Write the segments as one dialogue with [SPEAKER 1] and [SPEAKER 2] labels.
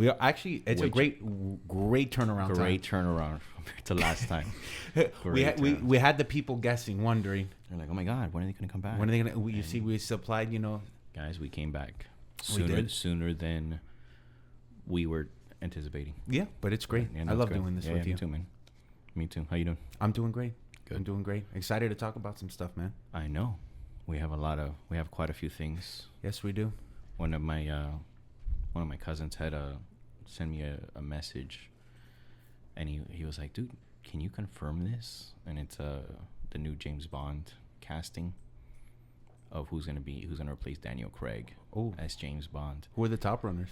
[SPEAKER 1] We are actually, it's a great turnaround.
[SPEAKER 2] Great turnaround compared to last time.
[SPEAKER 1] we had the people guessing, wondering.
[SPEAKER 2] They're like, oh my God, when are they going to come back?
[SPEAKER 1] When are they going to? You see, we supplied.
[SPEAKER 2] Guys, we came back
[SPEAKER 1] did.
[SPEAKER 2] sooner than we were anticipating.
[SPEAKER 1] Yeah, but it's great.
[SPEAKER 2] Yeah,
[SPEAKER 1] I love doing this with you.
[SPEAKER 2] Me too, man. Me too. How you doing?
[SPEAKER 1] I'm doing great.
[SPEAKER 2] Good.
[SPEAKER 1] I'm doing great. Excited to talk about some stuff, man.
[SPEAKER 2] I know. We have quite a few things.
[SPEAKER 1] Yes, we do.
[SPEAKER 2] One of my cousins had sent me a message, and he was like, dude, can you confirm this? And it's the new James Bond casting of who's gonna replace Daniel Craig as James Bond.
[SPEAKER 1] Who are the top runners?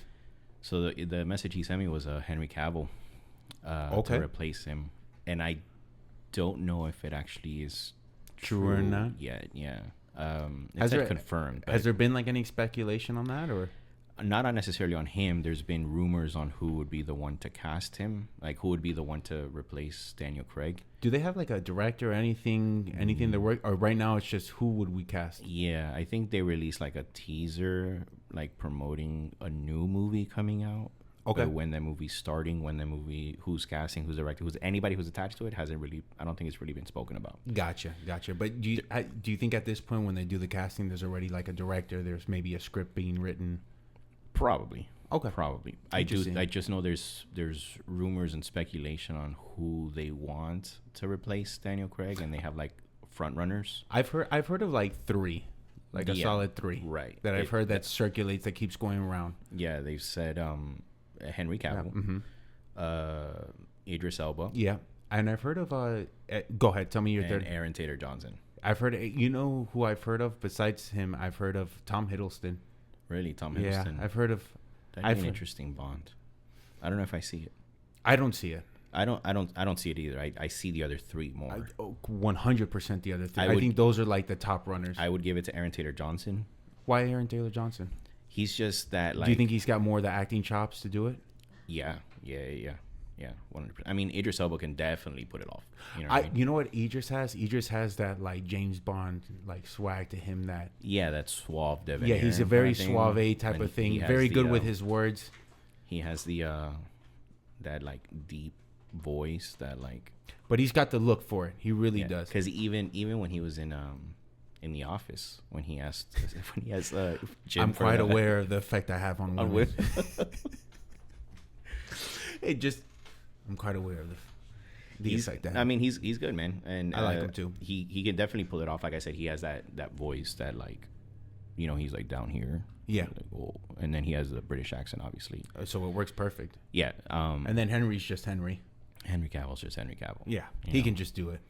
[SPEAKER 2] So the message he sent me was Henry Cavill to replace him, and I don't know if it actually is
[SPEAKER 1] true or not
[SPEAKER 2] yet. Yeah, it's confirmed.
[SPEAKER 1] Has there been like any speculation on that, or
[SPEAKER 2] not necessarily on him? There's been rumors on who would be the one to cast him, like who would be the one to replace Daniel Craig.
[SPEAKER 1] Do they have like a director or anything that work, or right now it's just who would we cast?
[SPEAKER 2] Yeah, I think they released like a teaser, like promoting a new movie coming out.
[SPEAKER 1] Okay.
[SPEAKER 2] But when that movie's starting, who's casting, who's directing, anybody who's attached to it hasn't really. I don't think it's really been spoken about.
[SPEAKER 1] Gotcha. But do you think at this point when they do the casting, there's already like a director? There's maybe a script being written.
[SPEAKER 2] Probably.
[SPEAKER 1] Okay.
[SPEAKER 2] Probably. I just know there's rumors and speculation on who they want to replace Daniel Craig, and they have like front runners.
[SPEAKER 1] I've heard of like 3, like a solid 3,
[SPEAKER 2] right?
[SPEAKER 1] That I've heard that circulates, that keeps going around.
[SPEAKER 2] Yeah, they've said Henry Cavill, Idris Elba.
[SPEAKER 1] Yeah, and I've heard of go ahead, tell me your third.
[SPEAKER 2] Aaron Taylor Johnson.
[SPEAKER 1] I've heard. You know who I've heard of besides him? I've heard of Tom Hiddleston.
[SPEAKER 2] Really, Tom Hiddleston?
[SPEAKER 1] Yeah, I've heard of.
[SPEAKER 2] That'd be an interesting Bond. I don't know if I see it.
[SPEAKER 1] I don't see it.
[SPEAKER 2] I don't see it either. I see the other 3 more.
[SPEAKER 1] 100% the other 3. I think those are like the top runners.
[SPEAKER 2] I would give it to Aaron Taylor Johnson.
[SPEAKER 1] Why Aaron Taylor Johnson?
[SPEAKER 2] He's just that. Like,
[SPEAKER 1] do you think he's got more of the acting chops to do it?
[SPEAKER 2] Yeah. 100%. I mean, Idris Elba can definitely put it off.
[SPEAKER 1] You know what Idris has? Idris has that like James Bond like swag to him.
[SPEAKER 2] That suave debonair.
[SPEAKER 1] Yeah, he's a very suave type of thing. Very good with his words.
[SPEAKER 2] He has the that like deep voice that like.
[SPEAKER 1] But he's got the look for it. He really does.
[SPEAKER 2] Because even when he was in The Office, when he has Jim.
[SPEAKER 1] I'm quite aware of the effect I have on women. I'm quite aware of the effect that.
[SPEAKER 2] I mean, he's good, man, and
[SPEAKER 1] I like him too.
[SPEAKER 2] He can definitely pull it off. Like I said, he has that voice that like, he's like down here.
[SPEAKER 1] Yeah.
[SPEAKER 2] Like, oh, and then he has the British accent, obviously.
[SPEAKER 1] So it works perfect.
[SPEAKER 2] Yeah.
[SPEAKER 1] And then Henry's just Henry.
[SPEAKER 2] Henry Cavill's just Henry Cavill.
[SPEAKER 1] Yeah. He can just do it.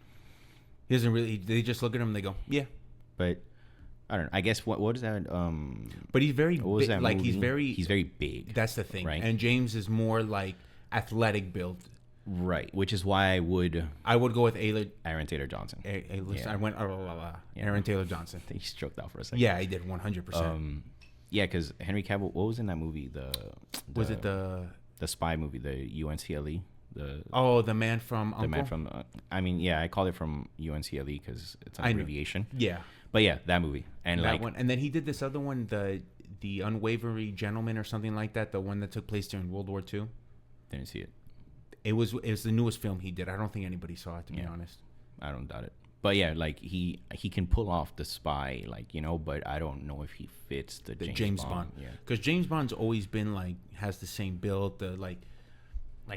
[SPEAKER 1] He doesn't really. They just look at him and they go, yeah.
[SPEAKER 2] But I don't know. I guess what is that?
[SPEAKER 1] But he's very
[SPEAKER 2] what was
[SPEAKER 1] big.
[SPEAKER 2] that
[SPEAKER 1] Like
[SPEAKER 2] movie? He's very big.
[SPEAKER 1] That's the thing.
[SPEAKER 2] Right?
[SPEAKER 1] And James is more like athletic build.
[SPEAKER 2] Right. Which is why I would
[SPEAKER 1] go with
[SPEAKER 2] Aaron Taylor Johnson.
[SPEAKER 1] I went Aaron Taylor Johnson.
[SPEAKER 2] He stroked out for a second.
[SPEAKER 1] Yeah, I did 100%.
[SPEAKER 2] Yeah, because Henry Cavill. What was in that movie?
[SPEAKER 1] Was it the
[SPEAKER 2] spy movie? The UNCLE.
[SPEAKER 1] The man from Uncle?
[SPEAKER 2] The man from. I call it from UNCLE because it's an abbreviation.
[SPEAKER 1] Yeah.
[SPEAKER 2] But yeah, that movie and
[SPEAKER 1] that one, and then he did this other one, the Unwavering Gentleman or something like that, the one that took place during World War II.
[SPEAKER 2] Didn't see it.
[SPEAKER 1] It was the newest film he did. I don't think anybody saw it, to be honest.
[SPEAKER 2] I don't doubt it. But yeah, like he can pull off the spy, like, but I don't know if he fits the James Bond. Yeah,
[SPEAKER 1] because James Bond's always been like has the same build, like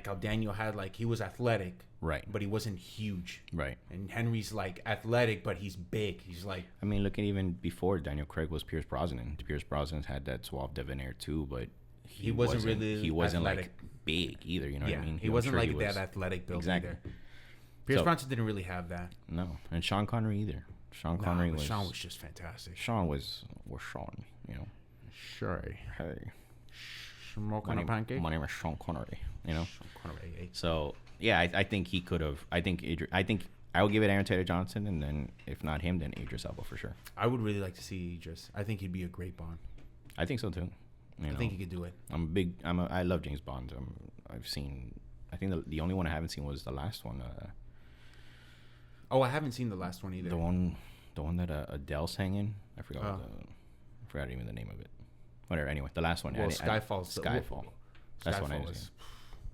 [SPEAKER 1] how Daniel had, like, he was athletic,
[SPEAKER 2] right,
[SPEAKER 1] but he wasn't huge,
[SPEAKER 2] right.
[SPEAKER 1] And Henry's like athletic, but he's big. He's like,
[SPEAKER 2] I mean, look at even before Daniel Craig was Pierce Brosnan. Pierce Brosnan had that suave debonair too, but he wasn't
[SPEAKER 1] athletic.
[SPEAKER 2] Like big either. You know what I mean?
[SPEAKER 1] He wasn't like that athletic build either. Pierce Brosnan didn't really have that.
[SPEAKER 2] No, and Sean Connery either. Sean was
[SPEAKER 1] just fantastic.
[SPEAKER 2] Sean was Sean,
[SPEAKER 1] Sure.
[SPEAKER 2] Hey.
[SPEAKER 1] Smoking a pancake.
[SPEAKER 2] My name is Sean Connery.
[SPEAKER 1] Sean Connery. Eh?
[SPEAKER 2] So yeah, I think he could have. I think I would give it Aaron Taylor Johnson, and then if not him, then Idris Elba for sure.
[SPEAKER 1] I would really like to see Idris. I think he'd be a great Bond.
[SPEAKER 2] I think so too.
[SPEAKER 1] I think he could do it.
[SPEAKER 2] I love James Bond. I've seen. I think the only one I haven't seen was the last one.
[SPEAKER 1] I haven't seen the last one either.
[SPEAKER 2] The one that Adele sang in. I forgot. I forgot even the name of it. Whatever. Anyway, the last one.
[SPEAKER 1] Well, Skyfall.
[SPEAKER 2] That's the one I
[SPEAKER 1] Skyfall
[SPEAKER 2] didn't
[SPEAKER 1] was.
[SPEAKER 2] see.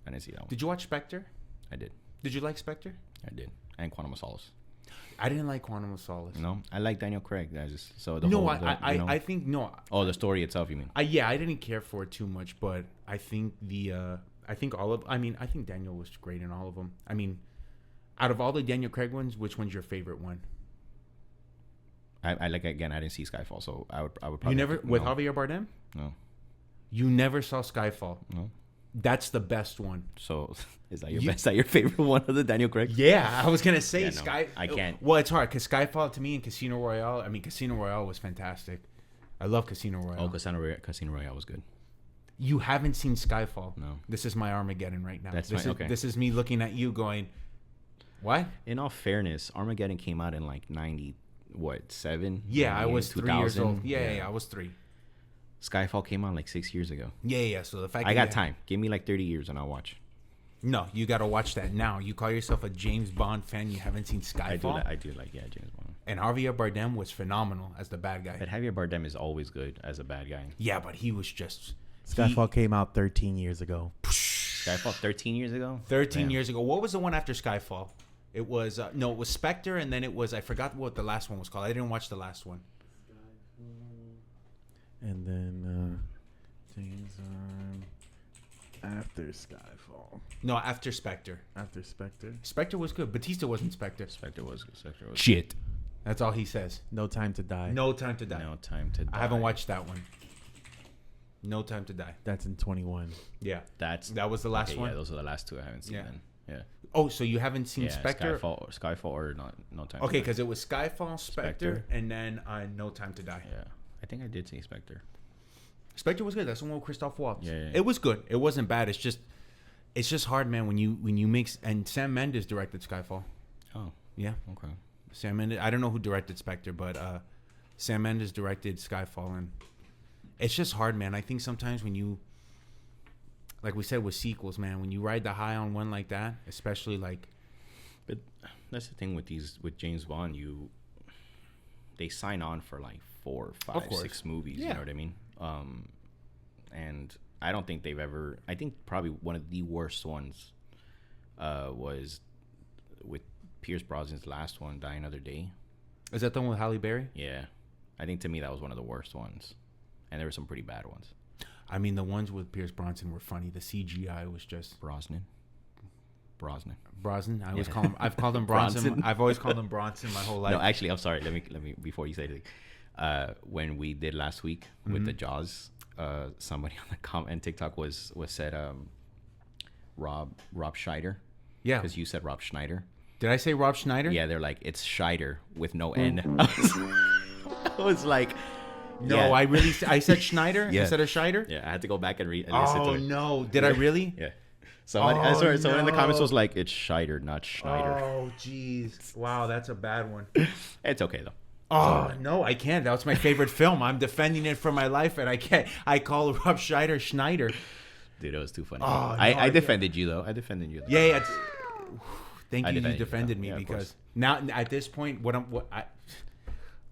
[SPEAKER 2] I didn't see that one.
[SPEAKER 1] Did you watch Spectre?
[SPEAKER 2] I did.
[SPEAKER 1] Did you like Spectre?
[SPEAKER 2] I did. And Quantum of Solace.
[SPEAKER 1] I didn't like Quantum of Solace.
[SPEAKER 2] No, I like Daniel Craig. That's just so the
[SPEAKER 1] No,
[SPEAKER 2] whole.
[SPEAKER 1] I think no.
[SPEAKER 2] Oh, the story itself, you mean?
[SPEAKER 1] I didn't care for it too much, but I think I think Daniel was great in all of them. I mean, out of all the Daniel Craig ones, which one's your favorite one?
[SPEAKER 2] I like again. I didn't see Skyfall, so I would probably.
[SPEAKER 1] You never with Javier Bardem?
[SPEAKER 2] No.
[SPEAKER 1] You never saw Skyfall?
[SPEAKER 2] No.
[SPEAKER 1] That's the best one.
[SPEAKER 2] So is that your best? Is that your favorite one of the Daniel Craig?
[SPEAKER 1] Yeah, I was gonna say
[SPEAKER 2] Yeah, no, I can't.
[SPEAKER 1] Well, it's hard because Skyfall to me and Casino Royale. I mean, Casino Royale was fantastic. I love Casino Royale.
[SPEAKER 2] Oh, Casino Royale was good.
[SPEAKER 1] You haven't seen Skyfall?
[SPEAKER 2] No.
[SPEAKER 1] This is my Armageddon right now.
[SPEAKER 2] That's okay.
[SPEAKER 1] This is me looking at you, going, "What?"
[SPEAKER 2] In all fairness, Armageddon came out in like 7?
[SPEAKER 1] Yeah, I was 3 years old.
[SPEAKER 2] 2000?
[SPEAKER 1] Yeah, I was 3.
[SPEAKER 2] Skyfall came out like 6 years ago.
[SPEAKER 1] Yeah. So the fact
[SPEAKER 2] I got time. Give me like 30 years and I'll watch.
[SPEAKER 1] No, you got to watch that now. You call yourself a James Bond fan. You haven't seen Skyfall.
[SPEAKER 2] I do like James Bond.
[SPEAKER 1] And Javier Bardem was phenomenal as the bad guy.
[SPEAKER 2] But Javier Bardem is always good as a bad guy.
[SPEAKER 1] Yeah, but he was just
[SPEAKER 3] Skyfall came out 13 years ago.
[SPEAKER 2] Skyfall 13 years ago?
[SPEAKER 1] 13 years ago. What was the one after Skyfall? It was it was Spectre, and then it was I forgot what the last one was called. I didn't watch the last one.
[SPEAKER 3] And then James after Skyfall.
[SPEAKER 1] No, after Spectre.
[SPEAKER 3] After Spectre.
[SPEAKER 1] Spectre was good. Batista wasn't Spectre.
[SPEAKER 2] Spectre was
[SPEAKER 1] Shit. That's all he says.
[SPEAKER 3] No Time to Die.
[SPEAKER 1] No Time to Die.
[SPEAKER 2] No Time to Die.
[SPEAKER 1] I haven't watched that one. No Time to Die.
[SPEAKER 3] That's in 21.
[SPEAKER 1] Yeah.
[SPEAKER 2] That
[SPEAKER 1] was the last one?
[SPEAKER 2] Yeah, those are the last two I haven't seen then. Yeah.
[SPEAKER 1] Oh, so you haven't seen Spectre?
[SPEAKER 2] Skyfall or not No Time
[SPEAKER 1] Okay,
[SPEAKER 2] to Die.
[SPEAKER 1] because it was Skyfall, Spectre,
[SPEAKER 2] Spectre.
[SPEAKER 1] and then No Time to Die.
[SPEAKER 2] Yeah. I think I did see Spectre.
[SPEAKER 1] Spectre was good. That's the one with Christoph Waltz.
[SPEAKER 2] Yeah.
[SPEAKER 1] It was good. It wasn't bad. It's just hard, man, when you mix, and Sam Mendes directed Skyfall.
[SPEAKER 2] Oh.
[SPEAKER 1] Yeah.
[SPEAKER 2] Okay.
[SPEAKER 1] Sam Mendes. I don't know who directed Spectre, but Sam Mendes directed Skyfall, and it's just hard, man. I think sometimes when you, like we said with sequels, man, when you ride the high on one like that, especially like,
[SPEAKER 2] But that's the thing with James Bond. They sign on for like 4, 5, 6 movies.
[SPEAKER 1] Yeah.
[SPEAKER 2] You know what I mean? And I don't think they've ever. I think probably one of the worst ones was with Pierce Brosnan's last one, Die Another Day.
[SPEAKER 1] is that the one with Halle Berry?
[SPEAKER 2] Yeah, I think to me that was one of the worst ones, and there were some pretty bad ones.
[SPEAKER 1] I mean, the ones with Pierce Brosnan were funny. The CGI was just
[SPEAKER 2] Brosnan.
[SPEAKER 1] Brosnan. I've called him Bronson.
[SPEAKER 2] Bronson.
[SPEAKER 1] I've always called him Bronson my whole life.
[SPEAKER 2] No, actually, I'm sorry. Let me before you say anything. When we did last week with the Jaws, somebody on the comment TikTok was said Rob Schneider.
[SPEAKER 1] Yeah.
[SPEAKER 2] Because you said Rob Schneider.
[SPEAKER 1] Did I say Rob Schneider?
[SPEAKER 2] Yeah, they're like, it's Scheider with no N. I was like,
[SPEAKER 1] No,
[SPEAKER 2] yeah.
[SPEAKER 1] I said Schneider
[SPEAKER 2] Yeah.
[SPEAKER 1] instead of Scheider?
[SPEAKER 2] Yeah, I had to go back and listen to
[SPEAKER 1] Oh,
[SPEAKER 2] it.
[SPEAKER 1] no. Did I really?
[SPEAKER 2] Yeah. Someone in the comments
[SPEAKER 1] no.
[SPEAKER 2] was like, it's Scheider, not Schneider.
[SPEAKER 1] Oh, jeez. Wow, that's a bad one.
[SPEAKER 2] It's okay, though.
[SPEAKER 1] Oh, no, I can't. That was my favorite film. I'm defending it for my life, and I can't. I call Rob Schneider Schneider.
[SPEAKER 2] Dude, it was too funny.
[SPEAKER 1] Oh, no,
[SPEAKER 2] I defended you, though.
[SPEAKER 1] Yeah. Thank you. You
[SPEAKER 2] defended you,
[SPEAKER 1] defended
[SPEAKER 2] though.
[SPEAKER 1] me
[SPEAKER 2] Yeah, of
[SPEAKER 1] because
[SPEAKER 2] course.
[SPEAKER 1] now at this point,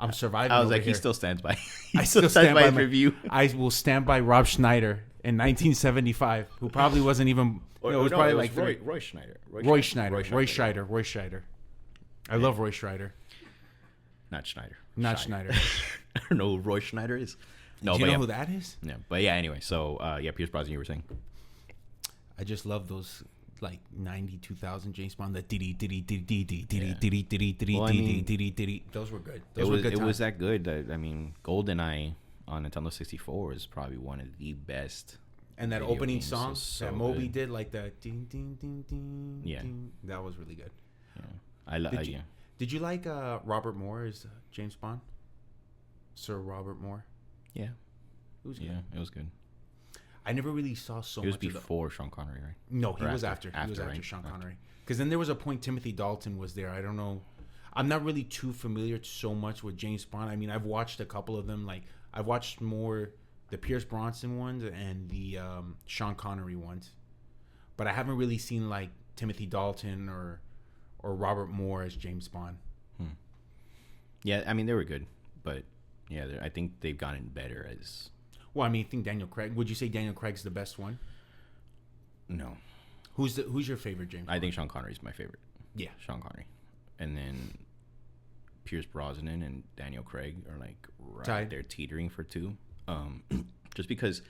[SPEAKER 1] I'm surviving.
[SPEAKER 2] I was
[SPEAKER 1] over
[SPEAKER 2] like,
[SPEAKER 1] here.
[SPEAKER 2] he still stands by.
[SPEAKER 1] I still stand by
[SPEAKER 2] his
[SPEAKER 1] my
[SPEAKER 2] review.
[SPEAKER 1] I will stand by Rob Schneider in 1975, who probably wasn't even. It was probably like
[SPEAKER 2] Roy Schneider.
[SPEAKER 1] Roy Scheider. I love Roy Scheider.
[SPEAKER 2] Not Schneider.
[SPEAKER 1] Not
[SPEAKER 2] Scheider.
[SPEAKER 1] Schneider.
[SPEAKER 2] I don't know who Roy Schneider is. No,
[SPEAKER 1] Do you
[SPEAKER 2] but
[SPEAKER 1] know who that is?
[SPEAKER 2] Yeah, but yeah. Anyway, so Pierce Brosnan, you were saying.
[SPEAKER 1] I just love those like 92,000 James Bond. That
[SPEAKER 2] Well, I mean,
[SPEAKER 1] those were good.
[SPEAKER 2] It was that good. I mean, GoldenEye on Nintendo 64 is probably one of the best.
[SPEAKER 1] And that
[SPEAKER 2] video
[SPEAKER 1] opening
[SPEAKER 2] games.
[SPEAKER 1] song
[SPEAKER 2] It's so
[SPEAKER 1] that Moby
[SPEAKER 2] good.
[SPEAKER 1] did, like the ding ding ding ding.
[SPEAKER 2] Yeah.
[SPEAKER 1] ding, that was really good.
[SPEAKER 2] Yeah.
[SPEAKER 1] Did you like Robert Moore as James Bond? Sir Robert Moore.
[SPEAKER 2] Yeah.
[SPEAKER 1] It was good.
[SPEAKER 2] Yeah, it was good.
[SPEAKER 1] I never really saw so
[SPEAKER 2] It was
[SPEAKER 1] much of the.
[SPEAKER 2] before Sean Connery, right?
[SPEAKER 1] No, he
[SPEAKER 2] Or
[SPEAKER 1] was
[SPEAKER 2] after?
[SPEAKER 1] after. He was
[SPEAKER 2] After,
[SPEAKER 1] after
[SPEAKER 2] right?
[SPEAKER 1] Sean
[SPEAKER 2] After.
[SPEAKER 1] Connery. Because then there was a point Timothy Dalton was there. I don't know. I'm not really too familiar so much with James Bond. I mean, I've watched a couple of them. Like I've watched more the Pierce Brosnan ones and the Sean Connery ones, but I haven't really seen like Timothy Dalton or Robert Moore as James Bond.
[SPEAKER 2] Yeah, I mean they were good, but yeah, I think they've gotten better as.
[SPEAKER 1] Well, I mean, I think Daniel Craig. Would you say Daniel Craig's the best one?
[SPEAKER 2] know.
[SPEAKER 1] Who's your favorite James Bond?
[SPEAKER 2] I think Sean Connery is my favorite.
[SPEAKER 1] Yeah.
[SPEAKER 2] Sean Connery. And then Pierce Brosnan and Daniel Craig are like right there teetering for 2. Just because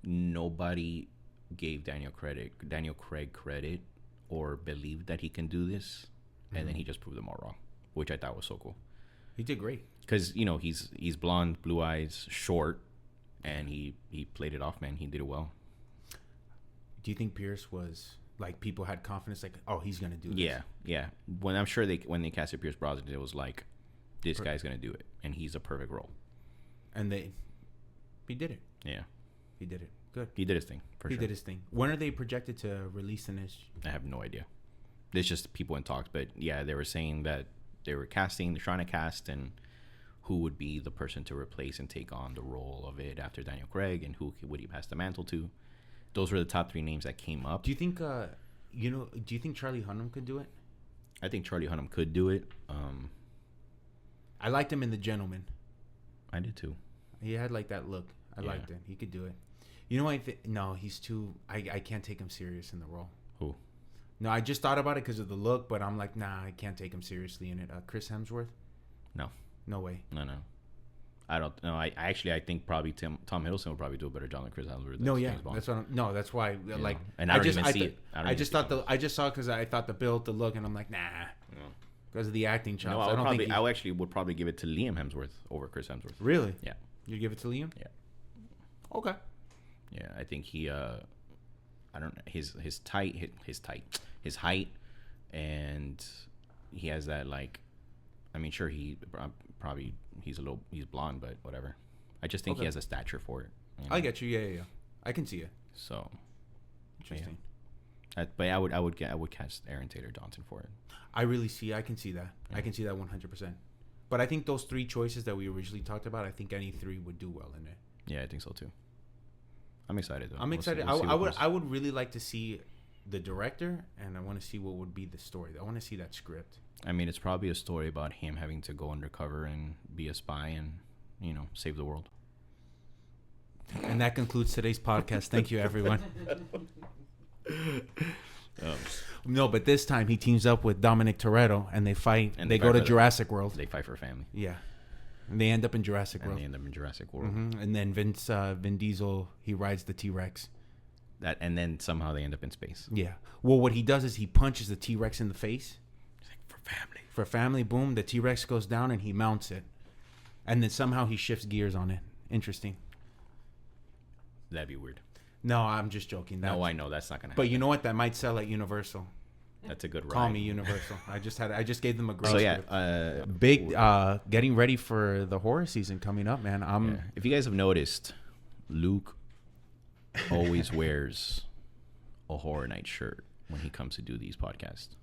[SPEAKER 2] nobody gave Daniel Craig credit or believed that he can do this, and then he just proved them all wrong, which I thought was so cool.
[SPEAKER 1] He did great.
[SPEAKER 2] Because, you know, he's blonde, blue eyes, short, and he played it off, man. He did it well.
[SPEAKER 1] Do you think Pierce was like people had confidence, like, oh, he's gonna do this?
[SPEAKER 2] Yeah. When I'm sure when they casted Pierce Brosnan, it was like, this guy's gonna do it, and he's a perfect role.
[SPEAKER 1] And he did it.
[SPEAKER 2] Yeah,
[SPEAKER 1] he did it. Good.
[SPEAKER 2] He did his thing.
[SPEAKER 1] He did his thing. When are they projected to release in this?
[SPEAKER 2] I have no idea. There's just people in talks, but yeah, they were saying that they were trying to cast, and who would be the person to replace and take on the role of it after Daniel Craig, and who would he pass the mantle to. Those were the top 3 names that came up.
[SPEAKER 1] Do you think, do you think Charlie Hunnam could do it?
[SPEAKER 2] I think Charlie Hunnam could do it.
[SPEAKER 1] I liked him in The Gentleman.
[SPEAKER 2] I did too.
[SPEAKER 1] He had like that look. I liked it. He could do it. You know, no, he's too. I can't take him serious in the role.
[SPEAKER 2] Who?
[SPEAKER 1] No, I just thought about it because of the look, but I'm like, nah, I can't take him seriously in it. Chris Hemsworth? No way.
[SPEAKER 2] No. I don't know. I think probably Tom Hiddleston would probably do a better job than Chris Hemsworth.
[SPEAKER 1] No, yeah, that's why. Like,
[SPEAKER 2] and I just see it.
[SPEAKER 1] I just saw because I thought the build, the look, and I'm like, nah, because of the acting chops.
[SPEAKER 2] No, I actually would probably give it to Liam Hemsworth over Chris Hemsworth.
[SPEAKER 1] Really?
[SPEAKER 2] Yeah.
[SPEAKER 1] You give it to Liam?
[SPEAKER 2] Yeah.
[SPEAKER 1] Okay.
[SPEAKER 2] Yeah, I think he. I don't know his height, and he has that like. I mean, sure, he's blonde, but whatever. I just think he has a stature for it.
[SPEAKER 1] You know? I get you. Yeah. I can see it.
[SPEAKER 2] So
[SPEAKER 1] interesting.
[SPEAKER 2] Yeah. But I would cast Aaron Taylor Johnson for it.
[SPEAKER 1] I can see that. Yeah. I can see that 100%. But I think those 3 choices that we originally talked about, I think any 3 would do well in it.
[SPEAKER 2] Yeah, I think so too. I'm excited though.
[SPEAKER 1] I'm excited. I would really like to see the director, and I want to see what would be the story. I want to see that script.
[SPEAKER 2] I mean, it's probably a story about him having to go undercover and be a spy and, save the world.
[SPEAKER 1] And that concludes today's podcast. Thank you, everyone. No, but this time he teams up with Dominic Toretto, and they fight. And they go to Jurassic World.
[SPEAKER 2] They fight for family.
[SPEAKER 1] Yeah. And they end up in Jurassic World.
[SPEAKER 2] Mm-hmm.
[SPEAKER 1] And then Vin Diesel, he rides the T-Rex.
[SPEAKER 2] And then somehow they end up in space.
[SPEAKER 1] Yeah. Well, what he does is he punches the T-Rex in the face.
[SPEAKER 2] He's like, for family.
[SPEAKER 1] For family, boom. The T-Rex goes down and he mounts it. And then somehow he shifts gears on it. Interesting.
[SPEAKER 2] That'd be weird.
[SPEAKER 1] No, I'm just joking.
[SPEAKER 2] No, I know that's not gonna happen.
[SPEAKER 1] But you know what? That might sell at Universal.
[SPEAKER 2] That's a good ride.
[SPEAKER 1] Call me Universal. I just gave them a great.
[SPEAKER 2] So yeah,
[SPEAKER 1] big. Getting ready for the horror season coming up, man.
[SPEAKER 2] If you guys have noticed, Luke always wears a Horror Night shirt when he comes to do these podcasts,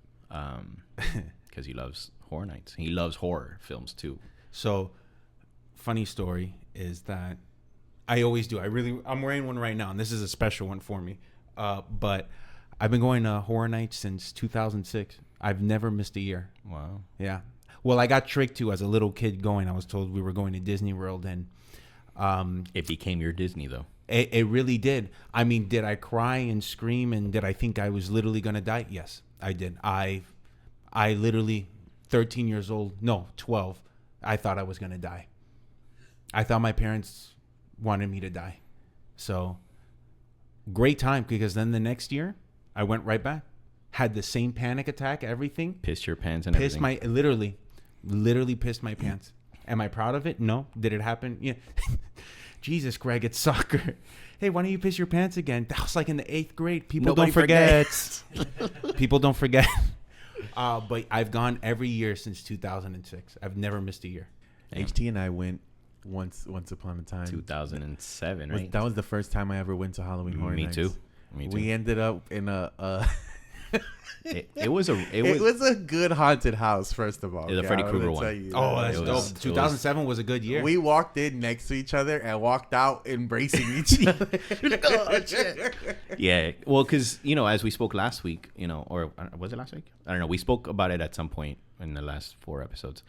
[SPEAKER 2] because he loves horror nights. He loves horror films too.
[SPEAKER 1] So, funny story is that I always do. I'm wearing one right now, and this is a special one for me. But I've been going to horror nights since 2006. I've never missed a year.
[SPEAKER 2] Wow.
[SPEAKER 1] Yeah. Well, I got tricked too as a little kid going. I was told we were going to Disney World, and
[SPEAKER 2] it became your Disney though.
[SPEAKER 1] It really did. I mean, did I cry and scream, and did I think I was literally gonna die? Yes, I did. I literally, 13 years old, no, 12. I thought I was gonna die. I thought my parents wanted me to die. So, great time, because then the next year I went right back, had the same panic attack, everything.
[SPEAKER 2] Pissed your pants and everything.
[SPEAKER 1] Literally pissed my pants. Am I proud of it? No. Did it happen? Yeah. Jesus, Greg, it's soccer. Hey, why don't you piss your pants again? That was like in the 8th grade. People don't forget. People don't forget. But I've gone every year since 2006. I've never missed a year.
[SPEAKER 3] HT and I went once upon a time.
[SPEAKER 2] 2007, right?
[SPEAKER 3] That was the first time I ever went to Halloween Horror Nights.
[SPEAKER 2] Me too.
[SPEAKER 3] We ended up in a
[SPEAKER 2] it was
[SPEAKER 3] a good haunted house, first of all.
[SPEAKER 2] The Freddy Krueger one.
[SPEAKER 1] That's dope. 2007 was a good year.
[SPEAKER 3] We walked in next to each other and walked out embracing each other.
[SPEAKER 2] Oh, shit. Yeah. Well, because, as we spoke last week, or was it last week? I don't know. We spoke about it at some point in the last 4 episodes,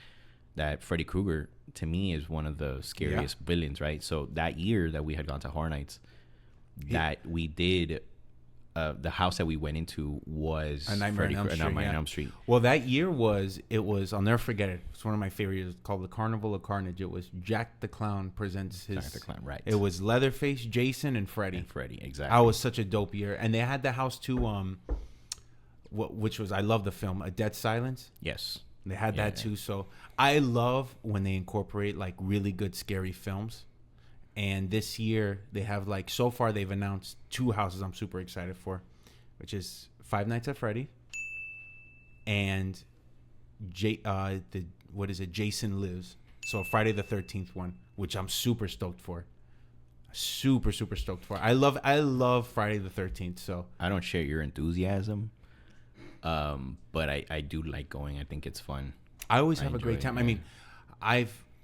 [SPEAKER 2] that Freddy Krueger, to me, is one of the scariest villains, right? So that year that we had gone to Horror Nights, that we did the house that we went into was
[SPEAKER 1] A Nightmare on Elm Street,
[SPEAKER 2] Nightmare on
[SPEAKER 1] yeah.
[SPEAKER 2] Elm Street.
[SPEAKER 1] Well, that year was I'll never forget it. It's one of my favorites. It's called The Carnival of Carnage. It was Jack the Clown presents his.
[SPEAKER 2] Jack the Clown, right?
[SPEAKER 1] It was Leatherface, Jason, and Freddy.
[SPEAKER 2] And Freddy, exactly.
[SPEAKER 1] I was such a dope year, and they had the house too. Which was, I love the film A Dead Silence.
[SPEAKER 2] Yes.
[SPEAKER 1] They had that too. So I love when they incorporate like really good scary films. And this year they have like, so far they've announced 2 houses I'm super excited for, which is Five Nights at Freddy and Jason Lives. So Friday the 13th one, which I'm super stoked for. Super stoked for. I love Friday the 13th. So
[SPEAKER 2] I don't share your enthusiasm, but I do like going. I think it's fun.
[SPEAKER 1] I always
[SPEAKER 2] I
[SPEAKER 1] have a
[SPEAKER 2] enjoy
[SPEAKER 1] great
[SPEAKER 2] it,
[SPEAKER 1] time.
[SPEAKER 2] yeah.
[SPEAKER 1] I mean,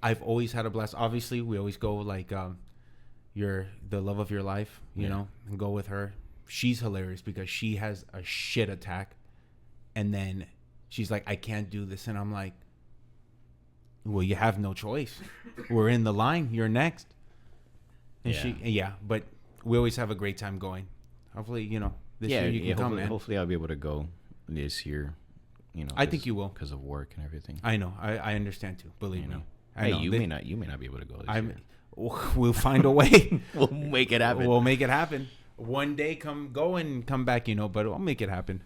[SPEAKER 1] I've always had a blast. Obviously, we always go like the love of your life, you know, and go with her. She's hilarious because she has a shit attack, and then she's like, I can't do this, and I'm like, well, you have no choice. We're in the line. You're next. And but we always have a great time going. Hopefully, you know, this year you can come, man.
[SPEAKER 2] Hopefully I'll be able to go this year. You know,
[SPEAKER 1] I think you will
[SPEAKER 2] because of work and everything.
[SPEAKER 1] I know. I understand too. Believe me.
[SPEAKER 2] Hey, you may not be able to go this year.
[SPEAKER 1] We'll find a way.
[SPEAKER 2] We'll make it happen.
[SPEAKER 1] We'll make it happen. One day, go and come back, you know. But I'll make it happen.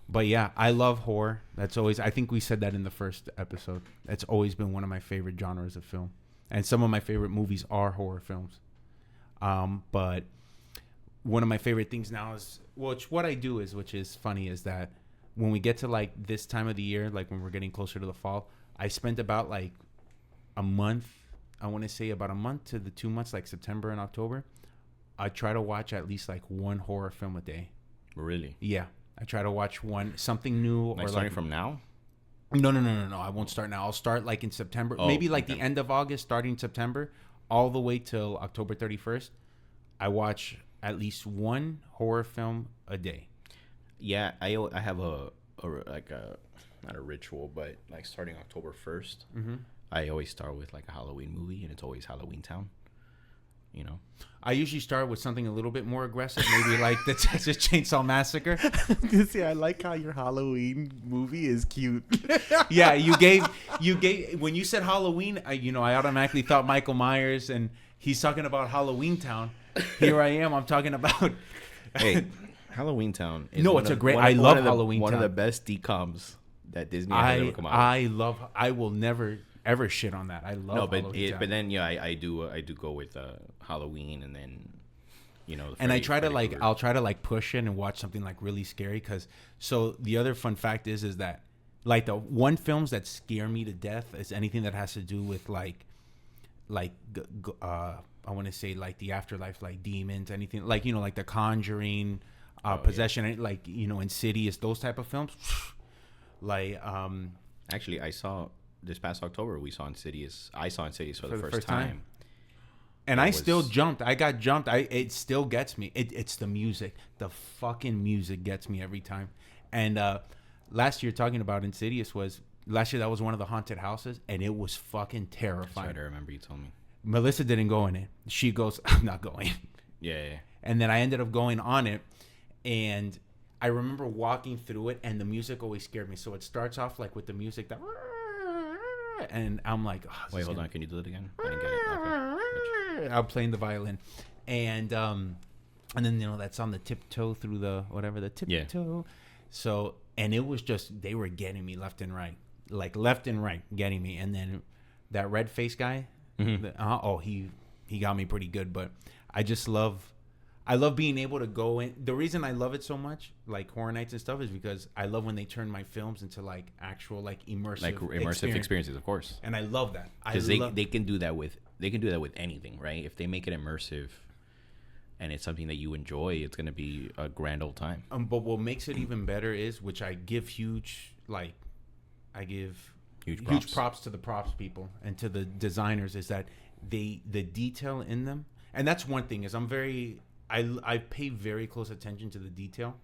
[SPEAKER 1] But yeah, I love horror. That's always. I think we said that in the first episode. That's always been one of my favorite genres of film, and some of my favorite movies are horror films. But one of my favorite things now is, what I do is, which is funny, is that when we get to like this time of the year, like when we're getting closer to the fall, I spent about like a month. I want to say about a month to the 2 months, like September and October. I try to watch at least like one horror film a day.
[SPEAKER 2] Really?
[SPEAKER 1] Yeah, I try to watch something new.
[SPEAKER 2] Like
[SPEAKER 1] or
[SPEAKER 2] starting
[SPEAKER 1] like,
[SPEAKER 2] from now?
[SPEAKER 1] No. I won't start now. I'll start like in September, maybe like the end of August, starting September, all the way till October 31st. I watch at least one horror film a day.
[SPEAKER 2] Yeah, I have a not a ritual, but like starting October 1st, I always start with like a Halloween movie, and it's always Halloween Town. You know,
[SPEAKER 1] I usually start with something a little bit more aggressive, maybe like the Texas Chainsaw Massacre.
[SPEAKER 3] See, I like how your Halloween movie is cute.
[SPEAKER 1] Yeah, you gave when you said Halloween, I automatically thought Michael Myers, and he's talking about Halloween Town. Here I am. I'm talking about.
[SPEAKER 2] Hey, Halloween Town. Is
[SPEAKER 1] I love Halloween Town.
[SPEAKER 2] One of the best DComs that Disney has ever come out.
[SPEAKER 1] I will never ever shit on that. I love.
[SPEAKER 2] No, but
[SPEAKER 1] Halloween Town.
[SPEAKER 2] but then I do go with Halloween, and then
[SPEAKER 1] and I try to like I'll try to like push in and watch something like really scary, because so the other fun fact is that like the one films that scare me to death is anything that has to do with like I want to say like the afterlife, like demons, anything like like The Conjuring, Possession, like Insidious, those type of films. Like
[SPEAKER 2] actually, I saw this past October. I saw Insidious for the first time.
[SPEAKER 1] And I still jumped. I got jumped. It still gets me. It's the music. The fucking music gets me every time. And last year, talking about Insidious, last year that was one of the haunted houses, and it was fucking terrifying.
[SPEAKER 2] That's right, I remember you told me.
[SPEAKER 1] Melissa didn't go in it. She goes, I'm not going.
[SPEAKER 2] Yeah.
[SPEAKER 1] And then I ended up going on it, and I remember walking through it, and the music always scared me. So it starts off like with the music that, and I'm like,
[SPEAKER 2] wait, hold on, can you do it again? I didn't get it. Okay.
[SPEAKER 1] I'm playing the violin, and then that's on the tiptoe through the whatever the tiptoe. Yeah. So and it was just they were getting me left and right, getting me, and then that red face guy. He got me pretty good, but I love being able to go in. The reason I love it so much, like horror nights and stuff, is because I love when they turn my films into like actual like immersive
[SPEAKER 2] experiences, of course.
[SPEAKER 1] And I love that
[SPEAKER 2] because they can do that with anything, right? If they make it immersive and it's something that you enjoy, it's gonna be a grand old time.
[SPEAKER 1] But what makes it even better is, which I give huge props to the props people and to the designers, is that the detail in them. And that's one thing is I pay very close attention to the detail.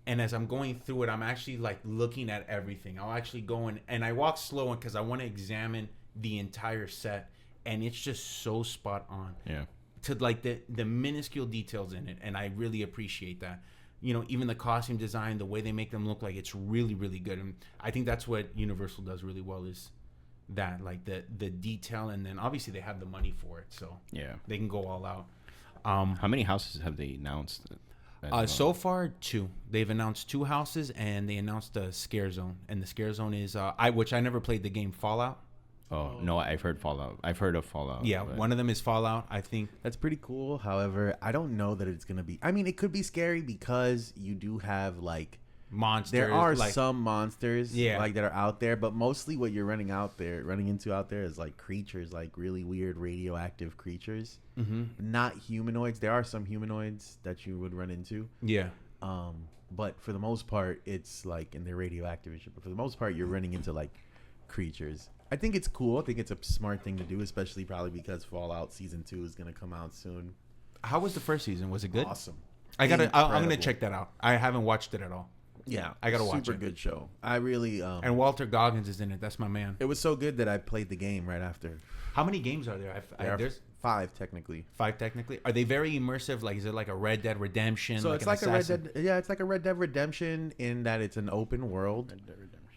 [SPEAKER 1] And as I'm going through it, I'm actually like looking at everything. I'll actually go in and I walk slow because I want to examine the entire set. And it's just so spot on.
[SPEAKER 2] Yeah.
[SPEAKER 1] to like the minuscule details in it, and I really appreciate that. You know, even the costume design, the way they make them look like it's really, really good. And I think that's what Universal does really well is that, like the detail, and then obviously they have the money for it, so
[SPEAKER 2] Yeah.
[SPEAKER 1] they can go all out.
[SPEAKER 2] How many houses have they announced?
[SPEAKER 1] So far, 2. They've announced 2 houses, and they announced the Scare Zone. And the Scare Zone is which I never played the game Fallout.
[SPEAKER 2] Oh no, I've heard Fallout. I've heard of Fallout.
[SPEAKER 1] Yeah,
[SPEAKER 2] but-
[SPEAKER 1] one of them is Fallout. I think
[SPEAKER 3] That's pretty cool. However, I don't know that it's gonna be. I mean, it could be scary because you do have like
[SPEAKER 1] monsters.
[SPEAKER 3] there are
[SPEAKER 1] like,
[SPEAKER 3] some monsters
[SPEAKER 1] Yeah.
[SPEAKER 3] like that are out there, but mostly what you're running into out there is like creatures, like really weird radioactive creatures. Not humanoids. There are some humanoids that you would run into.
[SPEAKER 1] Yeah.
[SPEAKER 3] But for the most part, it's like, and they're radioactive and shit, but for the most part, you're running into like creatures. I think it's cool. I think it's a smart thing to do, especially probably because Fallout Season 2 is going to come out soon.
[SPEAKER 1] How was the first season? Was it good?
[SPEAKER 3] Awesome.
[SPEAKER 1] I'm gonna
[SPEAKER 3] Incredible.
[SPEAKER 1] check that out. I haven't watched it at all.
[SPEAKER 3] Yeah,
[SPEAKER 1] I gotta watch
[SPEAKER 3] Super
[SPEAKER 1] it.
[SPEAKER 3] good show. I really
[SPEAKER 1] And Walter Goggins is in it. That's my man.
[SPEAKER 3] it was so good that I played the game right after.
[SPEAKER 1] How many games are there? There's
[SPEAKER 3] 5 technically.
[SPEAKER 1] 5 technically. Are they very immersive? Like, is it like a Red Dead Redemption?
[SPEAKER 3] So it's
[SPEAKER 1] an
[SPEAKER 3] like a Red
[SPEAKER 1] Assassin?
[SPEAKER 3] Dead. Yeah, it's like a Red Dead Redemption in that it's an open world.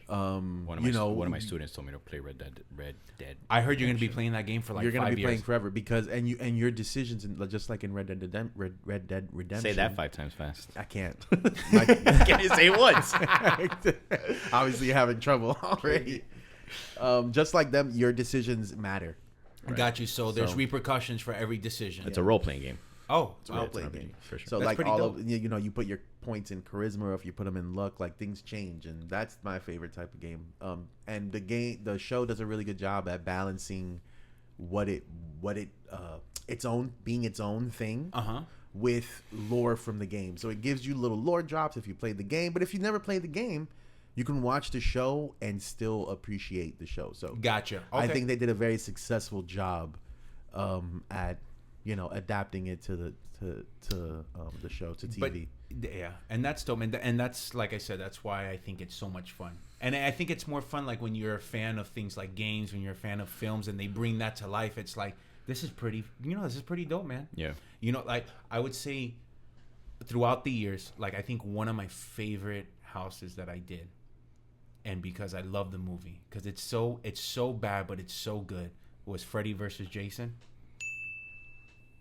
[SPEAKER 2] One of my students told me to play Red Dead.
[SPEAKER 1] I heard you're gonna be playing that game for like
[SPEAKER 3] you're gonna
[SPEAKER 1] 5
[SPEAKER 3] be
[SPEAKER 1] years.
[SPEAKER 3] playing forever because and your decisions just like in Red Dead Redemption.
[SPEAKER 2] Say that 5 times fast.
[SPEAKER 3] I can't.
[SPEAKER 2] Can you say it once?
[SPEAKER 3] Obviously, you're having trouble already. Just like them, your decisions matter.
[SPEAKER 1] Got you. So there's
[SPEAKER 3] So-
[SPEAKER 1] repercussions for every decision.
[SPEAKER 2] It's a role playing game.
[SPEAKER 1] Oh,
[SPEAKER 3] It's a role-playing game.
[SPEAKER 2] for sure.
[SPEAKER 3] So
[SPEAKER 1] That's
[SPEAKER 3] like
[SPEAKER 1] pretty
[SPEAKER 3] all
[SPEAKER 1] dope.
[SPEAKER 3] of you put your points in charisma, or if you put them in luck, like things change, and that's my favorite type of game. And the show does a really good job at balancing its own thing. With lore from the game. So it gives you little lore drops if you played the game. But if you never played the game, you can watch the show and still appreciate the show. So
[SPEAKER 1] Gotcha.
[SPEAKER 3] I
[SPEAKER 1] Okay.
[SPEAKER 3] think they did a very successful job at adapting it to the show, to TV.
[SPEAKER 1] But yeah, and that's dope, and that's like I said, that's why I think it's so much fun. And I think it's more fun like when you're a fan of things like games, when you're a fan of films, and they bring that to life. It's like this is pretty dope, man.
[SPEAKER 2] Yeah.
[SPEAKER 1] Like I would say throughout the years, like I think one of my favorite houses that I did, and because I love the movie, because it's so bad but it's so good, was Freddy versus Jason.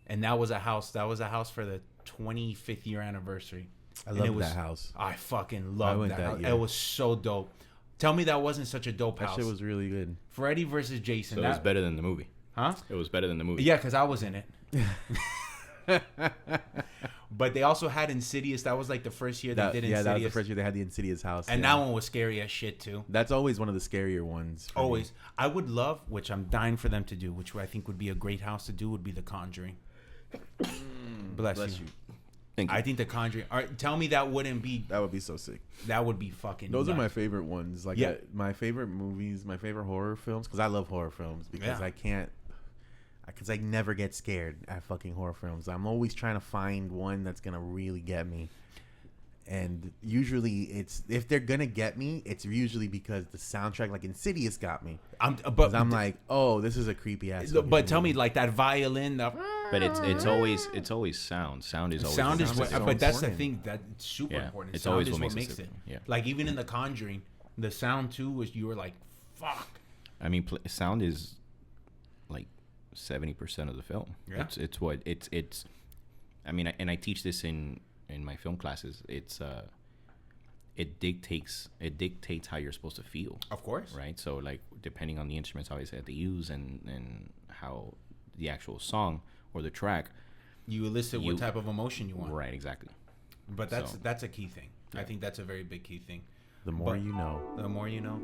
[SPEAKER 1] And that was a house for the 25th year anniversary.
[SPEAKER 3] I
[SPEAKER 1] And
[SPEAKER 3] love
[SPEAKER 1] it was,
[SPEAKER 3] that house.
[SPEAKER 1] I fucking
[SPEAKER 3] I
[SPEAKER 1] loved
[SPEAKER 3] went
[SPEAKER 1] that
[SPEAKER 3] that
[SPEAKER 1] house.
[SPEAKER 3] year.
[SPEAKER 1] It was so dope. Tell me that wasn't such a dope
[SPEAKER 3] That
[SPEAKER 1] house.
[SPEAKER 3] shit was really good.
[SPEAKER 1] Freddy versus Jason.
[SPEAKER 2] So it was better than the movie.
[SPEAKER 1] Huh?
[SPEAKER 2] It was better than the movie.
[SPEAKER 1] Yeah, because I was in it. But they also had Insidious. That was like the first year they did Insidious.
[SPEAKER 3] That was the first year they had the Insidious house.
[SPEAKER 1] And
[SPEAKER 3] yeah.
[SPEAKER 1] that one was scary as shit too.
[SPEAKER 3] That's always one of the scarier ones. for me.
[SPEAKER 1] Always. I would love, which I'm dying for them to do, which I think would be a great house to do, would be The Conjuring. Bless you.
[SPEAKER 2] Thank you.
[SPEAKER 1] I think The Conjuring. All right, tell me that wouldn't be.
[SPEAKER 3] That would be so sick.
[SPEAKER 1] That would be fucking.
[SPEAKER 3] Those are my
[SPEAKER 1] nuts.
[SPEAKER 3] favorite ones. Like
[SPEAKER 1] Yeah.
[SPEAKER 3] my favorite movies, my favorite horror films, because I love horror films. Because
[SPEAKER 1] Yeah.
[SPEAKER 3] I never get scared at fucking horror films. I'm always trying to find one that's gonna really get me. And usually, if they're gonna get me, it's usually because the soundtrack, like Insidious, got me.
[SPEAKER 1] But
[SPEAKER 3] I'm like, oh, this is a creepy ass.
[SPEAKER 1] But tell me, like that violin.
[SPEAKER 2] But it's always sound. Sound is always
[SPEAKER 1] Sound is
[SPEAKER 3] sound
[SPEAKER 1] what,
[SPEAKER 3] is so
[SPEAKER 1] but that's the
[SPEAKER 3] important.
[SPEAKER 1] thing that's super
[SPEAKER 2] Yeah,
[SPEAKER 1] important.
[SPEAKER 2] it's
[SPEAKER 1] Sound
[SPEAKER 2] always
[SPEAKER 1] is
[SPEAKER 2] what
[SPEAKER 1] what
[SPEAKER 2] makes
[SPEAKER 1] makes
[SPEAKER 2] it
[SPEAKER 1] it.
[SPEAKER 2] yeah.
[SPEAKER 1] Like even in The Conjuring, the sound too was you were like, fuck.
[SPEAKER 2] I mean, sound is like 70% of the film.
[SPEAKER 1] Yeah.
[SPEAKER 2] It's. I mean, and I teach this in my film classes. It dictates how you're supposed to feel.
[SPEAKER 1] Of course.
[SPEAKER 2] Right. So like depending on the instruments obviously that they use and how the actual song or the track.
[SPEAKER 1] You elicit what type of emotion you want.
[SPEAKER 2] Right. Exactly.
[SPEAKER 1] But
[SPEAKER 2] So-
[SPEAKER 1] that's a key thing. I think that's a very big key thing.
[SPEAKER 3] The more
[SPEAKER 1] But-
[SPEAKER 3] you know.
[SPEAKER 1] The more you know.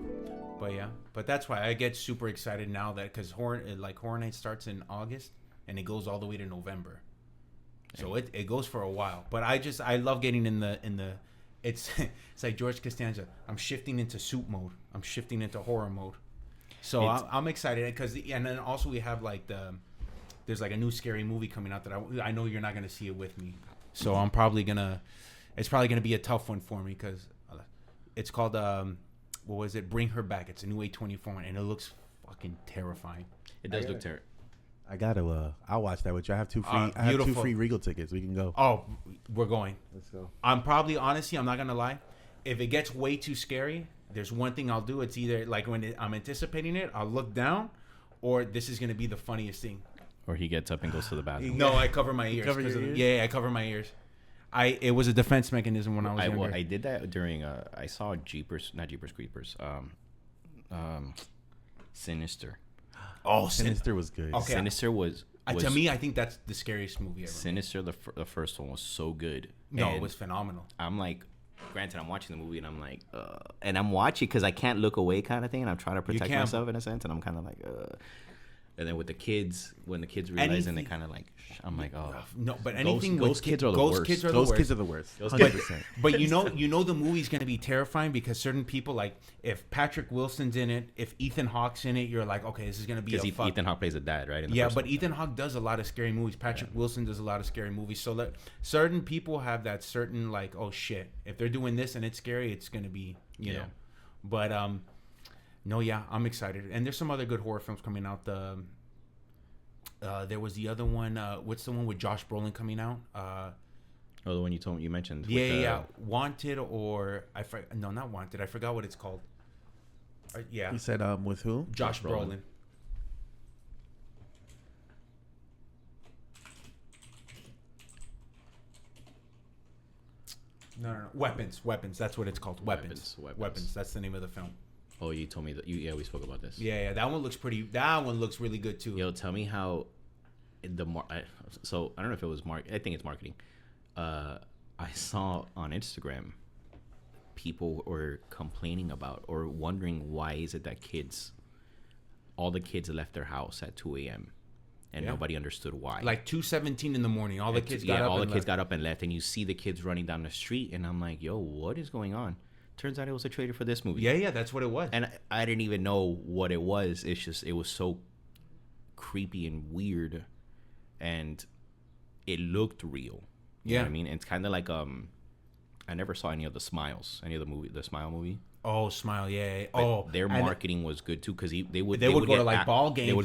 [SPEAKER 1] But yeah. But that's why I get super excited now that because Horror Night starts in August and it goes all the way to November. So it goes for a while. But I love getting in the it's like George Costanza. I'm shifting into soup mode. I'm shifting into horror mode. So I'm excited because and then also we have like there's like a new scary movie coming out that I know you're not gonna see it with me. So I'm probably gonna be a tough one for me because it's called what was it? Bring Her Back. It's a new A24 one and it looks fucking terrifying.
[SPEAKER 2] It does look terrible.
[SPEAKER 3] I gotta. I'll watch that with you. I have two free. I have 2
[SPEAKER 1] beautiful.
[SPEAKER 3] free Regal tickets. We can go.
[SPEAKER 1] Oh, we're going.
[SPEAKER 3] Let's go.
[SPEAKER 1] I'm probably, honestly, I'm not gonna lie. If it gets way too scary, there's one thing I'll do. It's either like when I'm anticipating it, I'll look down, or this is gonna be the funniest thing.
[SPEAKER 2] Or he gets up and goes to the bathroom.
[SPEAKER 1] No, I cover my ears.
[SPEAKER 3] cover your ears?
[SPEAKER 1] Yeah, I cover my ears. It was a defense mechanism when I was younger.
[SPEAKER 2] I did that during I saw not Jeepers Creepers, Sinister.
[SPEAKER 1] Oh,
[SPEAKER 3] Sinister was good.
[SPEAKER 1] Okay.
[SPEAKER 2] Sinister was
[SPEAKER 1] to me, I think that's the scariest movie ever.
[SPEAKER 2] Sinister. The first one was so good.
[SPEAKER 1] No,
[SPEAKER 2] And
[SPEAKER 1] it was phenomenal.
[SPEAKER 2] I'm like, granted, I'm watching the movie and I'm like, and I'm watching because I can't look away, kind of thing, and I'm trying to protect
[SPEAKER 1] can't.
[SPEAKER 2] myself in a sense, and I'm kind of like, and then with the kids, when the kids realize and they kind of like, I'm like, oh
[SPEAKER 1] No, but anything
[SPEAKER 2] ghost kids are the
[SPEAKER 1] ghost
[SPEAKER 2] worst.
[SPEAKER 1] kids are the
[SPEAKER 3] Those
[SPEAKER 1] worst.
[SPEAKER 3] kids are the worst.
[SPEAKER 2] Those
[SPEAKER 3] 100%.
[SPEAKER 1] But you know the movie's gonna be terrifying because certain people, like if Patrick Wilson's in it, if Ethan Hawke's in it, you're like, okay, this is gonna be
[SPEAKER 2] because
[SPEAKER 1] a fuck.
[SPEAKER 2] Ethan Hawke plays a dad, right? In the
[SPEAKER 1] Yeah,
[SPEAKER 2] first
[SPEAKER 1] but
[SPEAKER 2] one.
[SPEAKER 1] Ethan Hawke does a lot of scary movies. Patrick Wilson does a lot of scary movies. So that certain people have that certain like, oh shit, if they're doing this and it's scary, it's gonna be, you know. But no, yeah, I'm excited. And there's some other good horror films coming out. There was the other one. What's the one with Josh Brolin coming out?
[SPEAKER 2] Oh, the one you mentioned. with
[SPEAKER 1] Yeah. Wanted or no, not Wanted. I forgot what it's called. Yeah,
[SPEAKER 3] You said with who?
[SPEAKER 1] Josh Brolin. No. Weapons. That's what it's called. Weapons. That's the name of the film.
[SPEAKER 2] Oh, you told me that. We spoke about this.
[SPEAKER 1] Yeah. That one looks that one looks really good too.
[SPEAKER 2] Yo, tell me how so I don't know if it was I think it's marketing. I saw on Instagram people were complaining about or wondering why is it that all the kids left their house at 2 a.m. and nobody understood why.
[SPEAKER 1] Like 2:17 in the morning, all the kids got up.
[SPEAKER 2] All the
[SPEAKER 1] and
[SPEAKER 2] kids
[SPEAKER 1] left.
[SPEAKER 2] got up and left, and you see the kids running down the street, and I'm like, yo, what is going on? Turns out it was a trailer for this movie.
[SPEAKER 1] Yeah, that's what it was.
[SPEAKER 2] And I didn't even know what it was. It's just it was so creepy and weird, and it looked real. You know what I mean? It's kind of like I never saw any of the Smile movie.
[SPEAKER 1] Oh, Smile, yeah.
[SPEAKER 2] But their marketing was good too because they would
[SPEAKER 1] go to like ball games.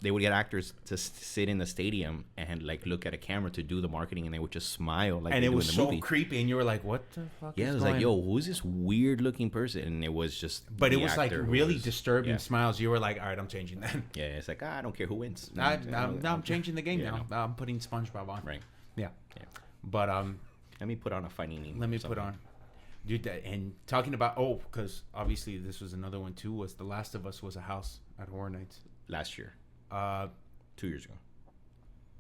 [SPEAKER 1] They would
[SPEAKER 2] get actors to sit in the stadium and like look at a camera to do the marketing, and they would just smile like.
[SPEAKER 1] And
[SPEAKER 2] they
[SPEAKER 1] it
[SPEAKER 2] do
[SPEAKER 1] was
[SPEAKER 2] in the
[SPEAKER 1] so
[SPEAKER 2] movie.
[SPEAKER 1] creepy, and you were like, "What the fuck?"
[SPEAKER 2] Yeah, it was like, "Yo, who's this weird looking person?" And it was just.
[SPEAKER 1] But it was like really disturbing smiles. You were like, "All right, I'm changing that."
[SPEAKER 2] Yeah, it's like I don't care who wins.
[SPEAKER 1] I'm changing the game now. I'm putting SpongeBob on.
[SPEAKER 2] Right.
[SPEAKER 1] Yeah. But
[SPEAKER 2] let me put on a funny name.
[SPEAKER 1] Let me put on. Dude, and talking about because obviously this was another one too. Was The Last of Us was a house at Horror Nights
[SPEAKER 2] last year? 2 years ago.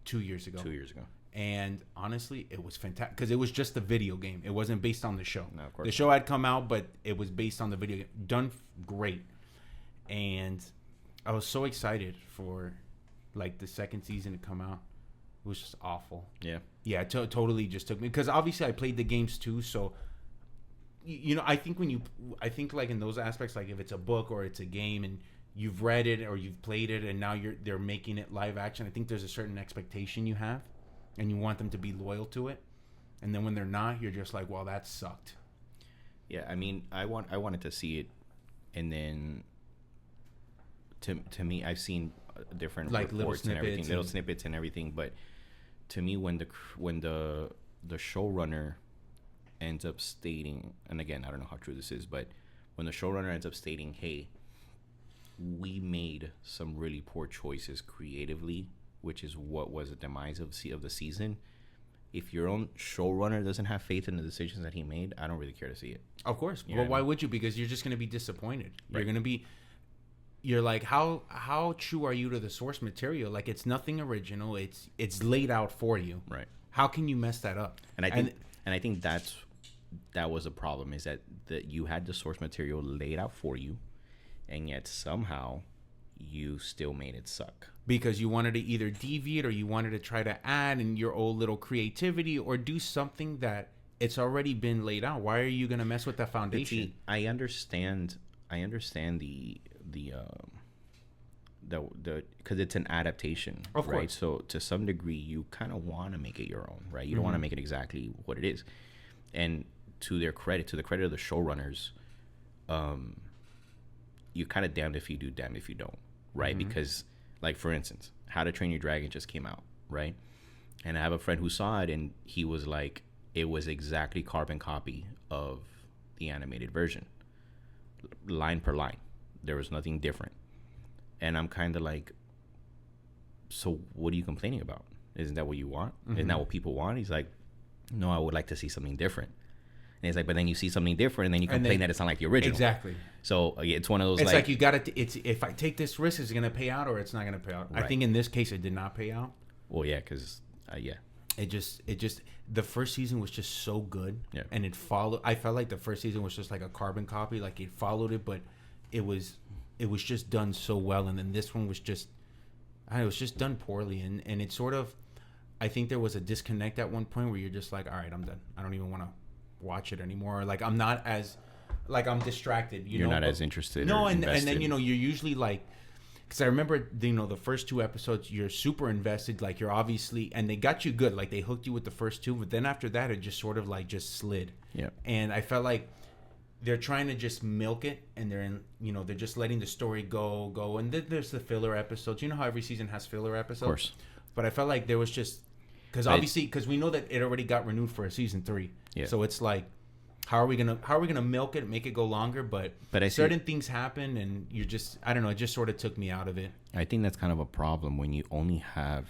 [SPEAKER 1] 2 years ago.
[SPEAKER 2] 2 years ago.
[SPEAKER 1] And honestly, it was fantastic because it was just a video game. It wasn't based on the show.
[SPEAKER 2] No, of course.
[SPEAKER 1] The show had come out, but it was based on the video game. Done great, and I was so excited for like the second season to come out. It was just awful. Yeah. Totally just took me because obviously I played the games too, so. You know, I think like in those aspects, like if it's a book or it's a game and you've read it or you've played it and now they're making it live action, I think there's a certain expectation you have and you want them to be loyal to it. And then when they're not, you're just like, well, that sucked.
[SPEAKER 2] Yeah, I mean, I wanted to see it, and then to me, I've seen different
[SPEAKER 1] like
[SPEAKER 2] reports and everything, little snippets and everything. But to me, when the showrunner ends up stating, and again, I don't know how true this is, but when the showrunner ends up stating, hey, we made some really poor choices creatively, which is what was the demise of the season. If your own showrunner doesn't have faith in the decisions that he made, I don't really care to see it.
[SPEAKER 1] Of course.
[SPEAKER 2] You
[SPEAKER 1] well, why would you? Because you're just going to be disappointed. Right. You're like, how true are you to the source material? Like, it's nothing original. It's laid out for you.
[SPEAKER 2] Right.
[SPEAKER 1] How can you mess that up?
[SPEAKER 2] And I think that was a problem, is that you had the source material laid out for you, and yet somehow you still made it suck.
[SPEAKER 1] Because you wanted to either deviate or you wanted to try to add in your own little creativity or do something that it's already been laid out. Why are you going to mess with that foundation?
[SPEAKER 2] See, I understand the because it's an adaptation,
[SPEAKER 1] of
[SPEAKER 2] right?
[SPEAKER 1] course.
[SPEAKER 2] So to some degree, you kind of want to make it your own, right? You don't want to make it exactly what it is. And to the credit of the showrunners, you kind of damned if you do, damned if you don't, right? Because Like, for instance, How to Train Your Dragon just came out, right? And I have a friend who saw it, and he was like, it was exactly carbon copy of the animated version, line per line. There was nothing different. And I'm kind of like, so what are you complaining about? Isn't that what you want? Isn't that what people want? He's like, no, I would like to see something different. And it's like, but then you see something different, and then you complain that it's not like the original.
[SPEAKER 1] Exactly.
[SPEAKER 2] So it's one of those.
[SPEAKER 1] It's like you got to. It's if I take this risk, is it going to pay out or it's not going to pay out?
[SPEAKER 2] Right.
[SPEAKER 1] I think in this case, it did not pay out.
[SPEAKER 2] Well, yeah, because yeah.
[SPEAKER 1] It just the first season was just so good,
[SPEAKER 2] Yeah.
[SPEAKER 1] and it followed. I felt like the first season was just like a carbon copy, like it followed it, but it was just done so well, and then this one was just, it was just done poorly, and it sort of, I think there was a disconnect at one point where you're just like, all right, I'm done. I don't even want to watch it anymore. Like I'm not as, like I'm distracted.
[SPEAKER 2] You're not as interested.
[SPEAKER 1] No,
[SPEAKER 2] or
[SPEAKER 1] and
[SPEAKER 2] invested.
[SPEAKER 1] then you're usually like. Because I remember, the first 2 episodes, you're super invested. Like, you're obviously... And they got you good. Like, they hooked you with the first 2. But then after that, it just sort of, like, just slid.
[SPEAKER 2] Yeah.
[SPEAKER 1] And I felt like they're trying to just milk it. And they're just letting the story go. And then there's the filler episodes. You know how every season has filler episodes?
[SPEAKER 2] Of course.
[SPEAKER 1] But I felt like there was just... Because obviously... Because we know that it already got renewed for a season 3.
[SPEAKER 2] Yeah.
[SPEAKER 1] So it's like... How are we gonna milk it, make it go longer? But certain things happen, and you're just, I don't know. It just sort of took me out of it.
[SPEAKER 2] I think that's kind of a problem when you only have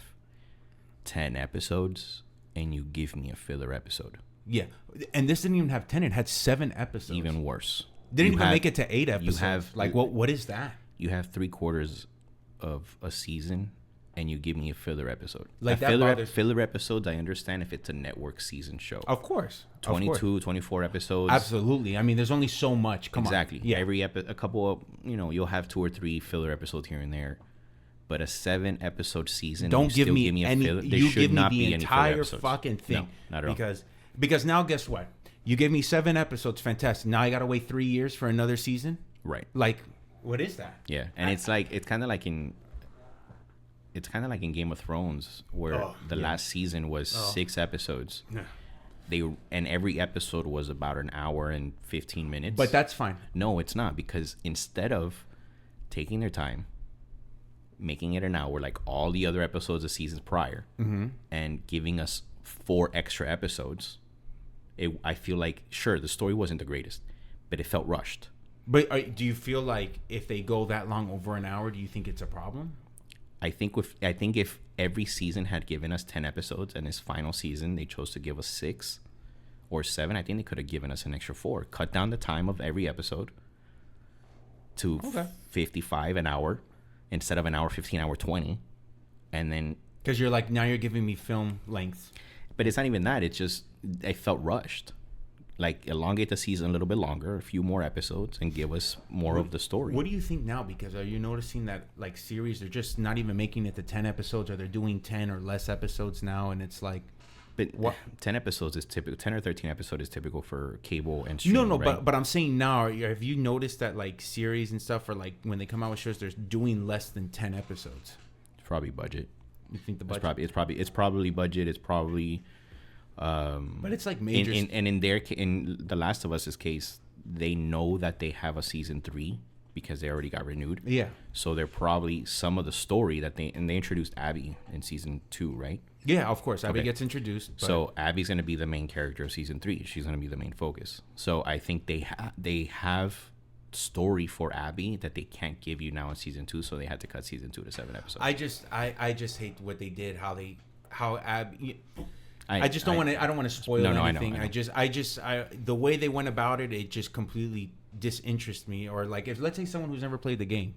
[SPEAKER 2] 10 episodes and you give me a filler episode.
[SPEAKER 1] Yeah, and this didn't even have 10; it had 7 episodes.
[SPEAKER 2] Even worse,
[SPEAKER 1] didn't even make it to 8 episodes.
[SPEAKER 2] You have
[SPEAKER 1] what is that?
[SPEAKER 2] You have 3/4 of a season, and you give me a filler episode.
[SPEAKER 1] Like that
[SPEAKER 2] filler episodes, I understand if it's a network season show.
[SPEAKER 1] Of course.
[SPEAKER 2] 22, 24 episodes.
[SPEAKER 1] Absolutely. I mean, there's only so much. Come
[SPEAKER 2] exactly.
[SPEAKER 1] on. Yeah.
[SPEAKER 2] A couple of, you'll have 2 or 3 filler episodes here and there. But a 7-episode season,
[SPEAKER 1] don't give me any.
[SPEAKER 2] Filler.
[SPEAKER 1] You give me the entire fucking thing.
[SPEAKER 2] No, not at all.
[SPEAKER 1] Because now, guess what? You gave me 7 episodes. Fantastic. Now I got to wait 3 years for another season?
[SPEAKER 2] Right.
[SPEAKER 1] Like, what is that?
[SPEAKER 2] Yeah. And it's kind of like in Game of Thrones, where the last season was 6 episodes.
[SPEAKER 1] Yeah.
[SPEAKER 2] And every episode was about an hour and 15 minutes.
[SPEAKER 1] But that's fine.
[SPEAKER 2] No, it's not, because instead of taking their time, making it an hour like all the other episodes of seasons prior, and giving us 4 extra episodes, I feel like, sure, the story wasn't the greatest, but it felt rushed.
[SPEAKER 1] But do you feel like if they go that long, over an hour, do you think it's a problem?
[SPEAKER 2] I think if every season had given us 10 episodes, and this final season they chose to give us 6 or 7, I think they could have given us an extra 4. Cut down the time of every episode to 55 an hour instead of an hour 15, hour 20, and then
[SPEAKER 1] because you're like, now you're giving me film length.
[SPEAKER 2] But it's not even that. It's just I felt rushed. Like, elongate the season a little bit longer, a few more episodes, and give us more of the story.
[SPEAKER 1] What do you think now? Because are you noticing that, like, series, they're just not even making it to 10 episodes, or they're doing 10 or less episodes now, and it's like...
[SPEAKER 2] But what? 10 episodes is typical. 10 or 13 episodes is typical for cable and streaming,
[SPEAKER 1] No,
[SPEAKER 2] right?
[SPEAKER 1] but I'm saying now, have you noticed that, like, series and stuff, or, like, when they come out with shows, they're doing less than 10 episodes?
[SPEAKER 2] It's probably budget.
[SPEAKER 1] You think the budget?
[SPEAKER 2] It's probably budget. It's probably...
[SPEAKER 1] but it's like major.
[SPEAKER 2] In The Last of Us's case, they know that they have a season 3 because they already got renewed.
[SPEAKER 1] Yeah.
[SPEAKER 2] So they're probably some of the story that they introduced Abby in season 2, right?
[SPEAKER 1] Yeah, of course. Abby gets introduced. But...
[SPEAKER 2] So Abby's going to be the main character of season 3. She's going to be the main focus. So I think they have story for Abby that they can't give you now in season 2. So they had to cut season 2 to 7 episodes.
[SPEAKER 1] I just hate what they did. How Abby. I just don't want to. I don't want to spoil anything. I know. The way they went about it, it just completely disinterests me. Or like, if let's say someone who's never played the game,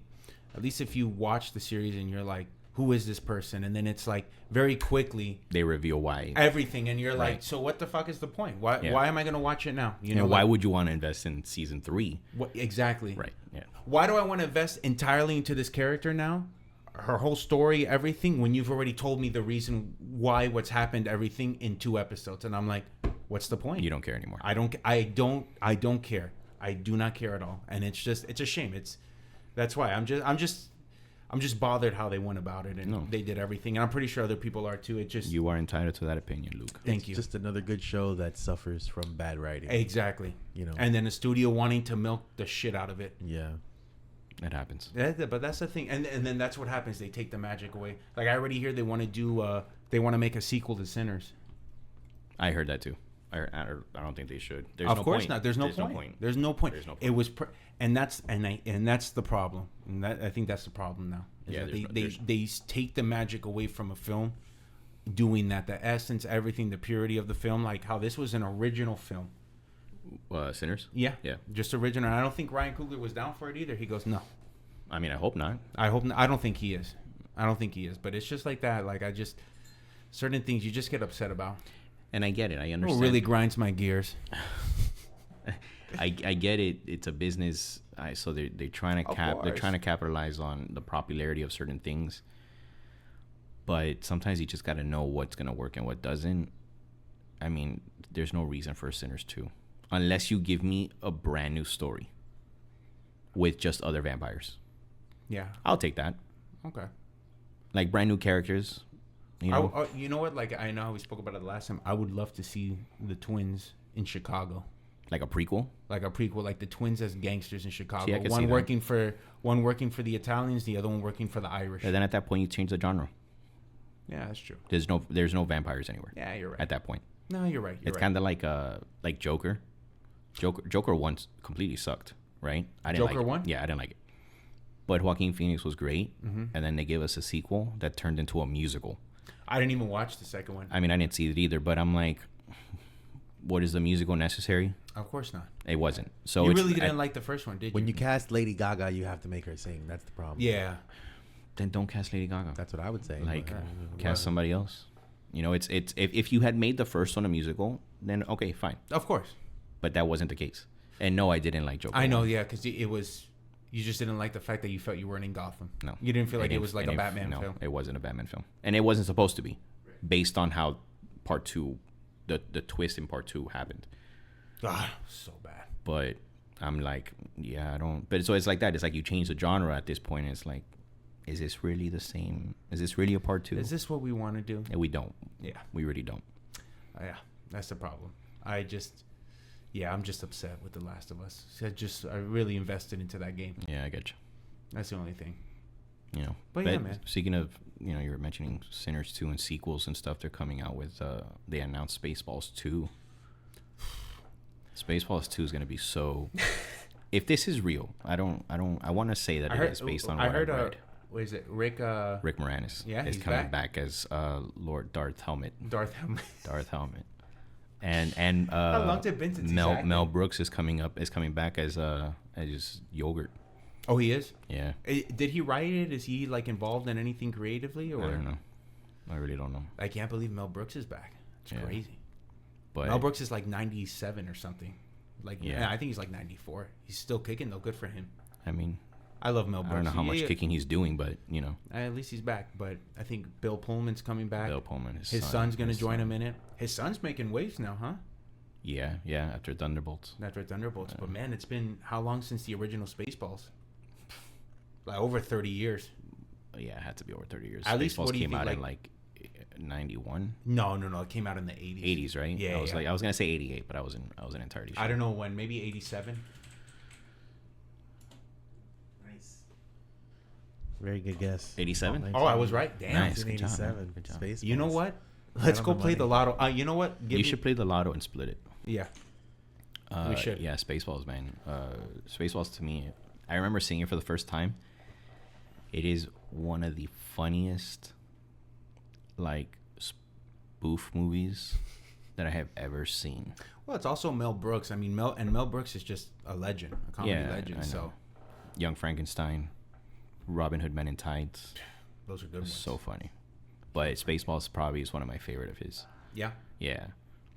[SPEAKER 1] at least if you watch the series and you're like, who is this person? And then it's like very quickly
[SPEAKER 2] they reveal why
[SPEAKER 1] everything, and you're like, so what the fuck is the point? Why am I going to watch it now? You know,
[SPEAKER 2] why would you want to invest in season 3?
[SPEAKER 1] What exactly?
[SPEAKER 2] Right. Yeah.
[SPEAKER 1] Why do I want to invest entirely into this character now? Her whole story, everything, when you've already told me the reason why, what's happened, everything in 2 episodes, and I'm like, what's the point?
[SPEAKER 2] You don't care anymore.
[SPEAKER 1] I don't care. I do not care at all, and it's a shame. That's why I'm just bothered how they went about it, and they did everything, and I'm pretty sure other people are too.
[SPEAKER 2] You are entitled to that opinion, Luke.
[SPEAKER 1] Thank you.
[SPEAKER 3] Just another good show that suffers from bad writing.
[SPEAKER 1] Exactly.
[SPEAKER 3] You know,
[SPEAKER 1] and then the studio wanting to milk the shit out of it.
[SPEAKER 3] Yeah.
[SPEAKER 2] It happens.
[SPEAKER 1] Yeah, but that's the thing, and then that's what happens. They take the magic away. Like I already hear they want to do. They want to make a sequel to Sinners.
[SPEAKER 2] I heard that too. I don't think they should. There's
[SPEAKER 1] Of
[SPEAKER 2] no
[SPEAKER 1] course
[SPEAKER 2] point.
[SPEAKER 1] not. There's no point. There's no point.
[SPEAKER 2] There's no point.
[SPEAKER 1] It was, and that's the problem. And I think that's the problem now.
[SPEAKER 2] Yeah,
[SPEAKER 1] they take the magic away from a film, doing that. The essence, everything, the purity of the film, like how this was an original film.
[SPEAKER 2] Sinners.
[SPEAKER 1] Yeah,
[SPEAKER 2] Yeah.
[SPEAKER 1] just original. And I don't think Ryan Coogler was down for it either. He goes, no.
[SPEAKER 2] I mean, I hope not.
[SPEAKER 1] I hope. I don't think he is. But it's just like that. Like certain things you just get upset about.
[SPEAKER 2] And I get it. I
[SPEAKER 1] It
[SPEAKER 2] understand.
[SPEAKER 1] really grinds my gears.
[SPEAKER 2] I get it. It's a business, so they're trying to they're trying to capitalize on the popularity of certain things. But sometimes you just got to know what's gonna work and what doesn't. I mean, there's no reason for Sinners 2, unless you give me a brand new story with just other vampires.
[SPEAKER 1] Yeah.
[SPEAKER 2] I'll take that.
[SPEAKER 1] Okay.
[SPEAKER 2] Like brand new characters. You know,
[SPEAKER 1] you know what? Like I know how we spoke about it last time. I would love to see the twins in Chicago,
[SPEAKER 2] like a prequel.
[SPEAKER 1] like a prequel, like the twins as gangsters in Chicago.
[SPEAKER 2] See, I could see
[SPEAKER 1] one
[SPEAKER 2] that.
[SPEAKER 1] working for the Italians, the other one working for the Irish.
[SPEAKER 2] And then at that point, you change the genre.
[SPEAKER 1] Yeah, that's true.
[SPEAKER 2] There's no vampires anywhere.
[SPEAKER 1] Yeah, you're right.
[SPEAKER 2] At that point,
[SPEAKER 1] No, you're right.
[SPEAKER 2] it's kind of like Joker. Joker once completely sucked, right? I didn't
[SPEAKER 1] Joker
[SPEAKER 2] like it.
[SPEAKER 1] 1?
[SPEAKER 2] Yeah, I didn't like it. But Joaquin Phoenix was great,
[SPEAKER 1] Mm-hmm.
[SPEAKER 2] and then they gave us a sequel that turned into a musical.
[SPEAKER 1] I didn't even watch the second one.
[SPEAKER 2] I mean, I didn't see it either, but I'm like, what is the musical necessary?
[SPEAKER 1] Of course not.
[SPEAKER 2] It wasn't. So
[SPEAKER 1] You
[SPEAKER 2] it's,
[SPEAKER 1] really didn't like the first one, did you?
[SPEAKER 3] When you cast Lady Gaga, you have to make her sing. That's the problem.
[SPEAKER 1] Yeah.
[SPEAKER 2] then don't cast Lady Gaga.
[SPEAKER 3] That's what I would say.
[SPEAKER 2] Like,
[SPEAKER 3] But,
[SPEAKER 2] cast somebody else. You know, it's if you had made the first one a musical, then okay, fine.
[SPEAKER 1] Of course.
[SPEAKER 2] But that wasn't the case. And no, I didn't like Joker.
[SPEAKER 1] I know, yeah, because it was. You just didn't like the fact that you felt you weren't in Gotham.
[SPEAKER 2] No.
[SPEAKER 1] You didn't feel like it was like a
[SPEAKER 2] didn't-
[SPEAKER 1] Batman
[SPEAKER 2] no,
[SPEAKER 1] film.
[SPEAKER 2] it wasn't a Batman film. And it wasn't supposed to be, based on how part 2, the twist in part 2 happened.
[SPEAKER 1] Ah, so bad.
[SPEAKER 2] But I'm like, yeah, I don't. But so it's like that. It's like you change the genre at this point. And it's like, is this really the same? Is this really a part 2?
[SPEAKER 1] Is this what we want to do?
[SPEAKER 2] And we don't.
[SPEAKER 1] Yeah.
[SPEAKER 2] We really don't.
[SPEAKER 1] Yeah, that's the problem. I'm just upset with The Last of Us. I really invested into that game.
[SPEAKER 2] Yeah, I get you.
[SPEAKER 1] That's the only thing.
[SPEAKER 2] You know.
[SPEAKER 1] But yeah, man.
[SPEAKER 2] Speaking of, you know, you were mentioning Sinners 2 and sequels and stuff. They're coming out with. They announced Spaceballs 2. Spaceballs 2 is going to be so. If this is real, I want to say that it is based on what I read.
[SPEAKER 1] What is it? Rick
[SPEAKER 2] Moranis.
[SPEAKER 1] Yeah,
[SPEAKER 2] is
[SPEAKER 1] he's
[SPEAKER 2] coming back as Lord Darth Helmet.
[SPEAKER 1] Darth Helmet.
[SPEAKER 2] Darth Helmet. And
[SPEAKER 1] How long's it been since he's acted?
[SPEAKER 2] Mel Brooks is coming back as just yogurt.
[SPEAKER 1] Oh, he is?
[SPEAKER 2] Yeah.
[SPEAKER 1] Did he write it? Is he like involved in anything creatively? Or
[SPEAKER 2] I don't know. I really don't know.
[SPEAKER 1] I can't believe Mel Brooks is back. It's
[SPEAKER 2] Yeah.
[SPEAKER 1] crazy.
[SPEAKER 2] But
[SPEAKER 1] Mel Brooks is like 97 or something. Like,
[SPEAKER 2] Yeah.
[SPEAKER 1] yeah, I think he's like 94. He's still kicking though. Good for him.
[SPEAKER 2] I mean,
[SPEAKER 1] I love Mel Brooks.
[SPEAKER 2] I don't know how much
[SPEAKER 1] Yeah.
[SPEAKER 2] kicking he's doing, but you know,
[SPEAKER 1] At least he's back. But I think Bill Pullman's coming back.
[SPEAKER 2] Bill Pullman,
[SPEAKER 1] His son's going to join him in it. His son's making waves now, huh?
[SPEAKER 2] Yeah, after Thunderbolts.
[SPEAKER 1] After Thunderbolts. But man, it's been how long since the original Spaceballs? Like over 30 years.
[SPEAKER 2] Yeah, it had to be over 30 years.
[SPEAKER 1] At least, what
[SPEAKER 2] Spaceballs
[SPEAKER 1] do you
[SPEAKER 2] came
[SPEAKER 1] think,
[SPEAKER 2] out in
[SPEAKER 1] like-
[SPEAKER 2] like 91.
[SPEAKER 1] No. It came out in the 80s.
[SPEAKER 2] 80s, right?
[SPEAKER 1] Yeah,
[SPEAKER 2] I was
[SPEAKER 1] yeah.
[SPEAKER 2] like, I was gonna say 88, but I wasn't entirely sure.
[SPEAKER 1] I don't know when. Maybe 87.
[SPEAKER 3] Nice. Very good guess.
[SPEAKER 2] 87?
[SPEAKER 1] Oh, I was right. Damn.
[SPEAKER 2] Nice. Good job,
[SPEAKER 3] 1987.
[SPEAKER 2] man. Good job.
[SPEAKER 3] Spaceballs.
[SPEAKER 1] You know what?
[SPEAKER 3] Right
[SPEAKER 1] Let's
[SPEAKER 3] on
[SPEAKER 1] go
[SPEAKER 3] the
[SPEAKER 1] play the
[SPEAKER 3] money.
[SPEAKER 1] lotto. You know what?
[SPEAKER 2] You should play the lotto and split it.
[SPEAKER 1] Yeah. We should.
[SPEAKER 2] Yeah, Spaceballs, man. Spaceballs to me, I remember seeing it for the first time. It is one of the funniest, like, spoof movies that I have ever seen.
[SPEAKER 1] Well, it's also Mel Brooks. I mean, Mel Brooks is just a legend, a comedy legend.
[SPEAKER 2] I know.
[SPEAKER 1] So
[SPEAKER 2] Young Frankenstein, Robin Hood Men in Tights.
[SPEAKER 1] those are good ones.
[SPEAKER 2] So funny. But Spaceballs probably is one of my favorite of his.
[SPEAKER 1] Yeah.
[SPEAKER 2] Yeah.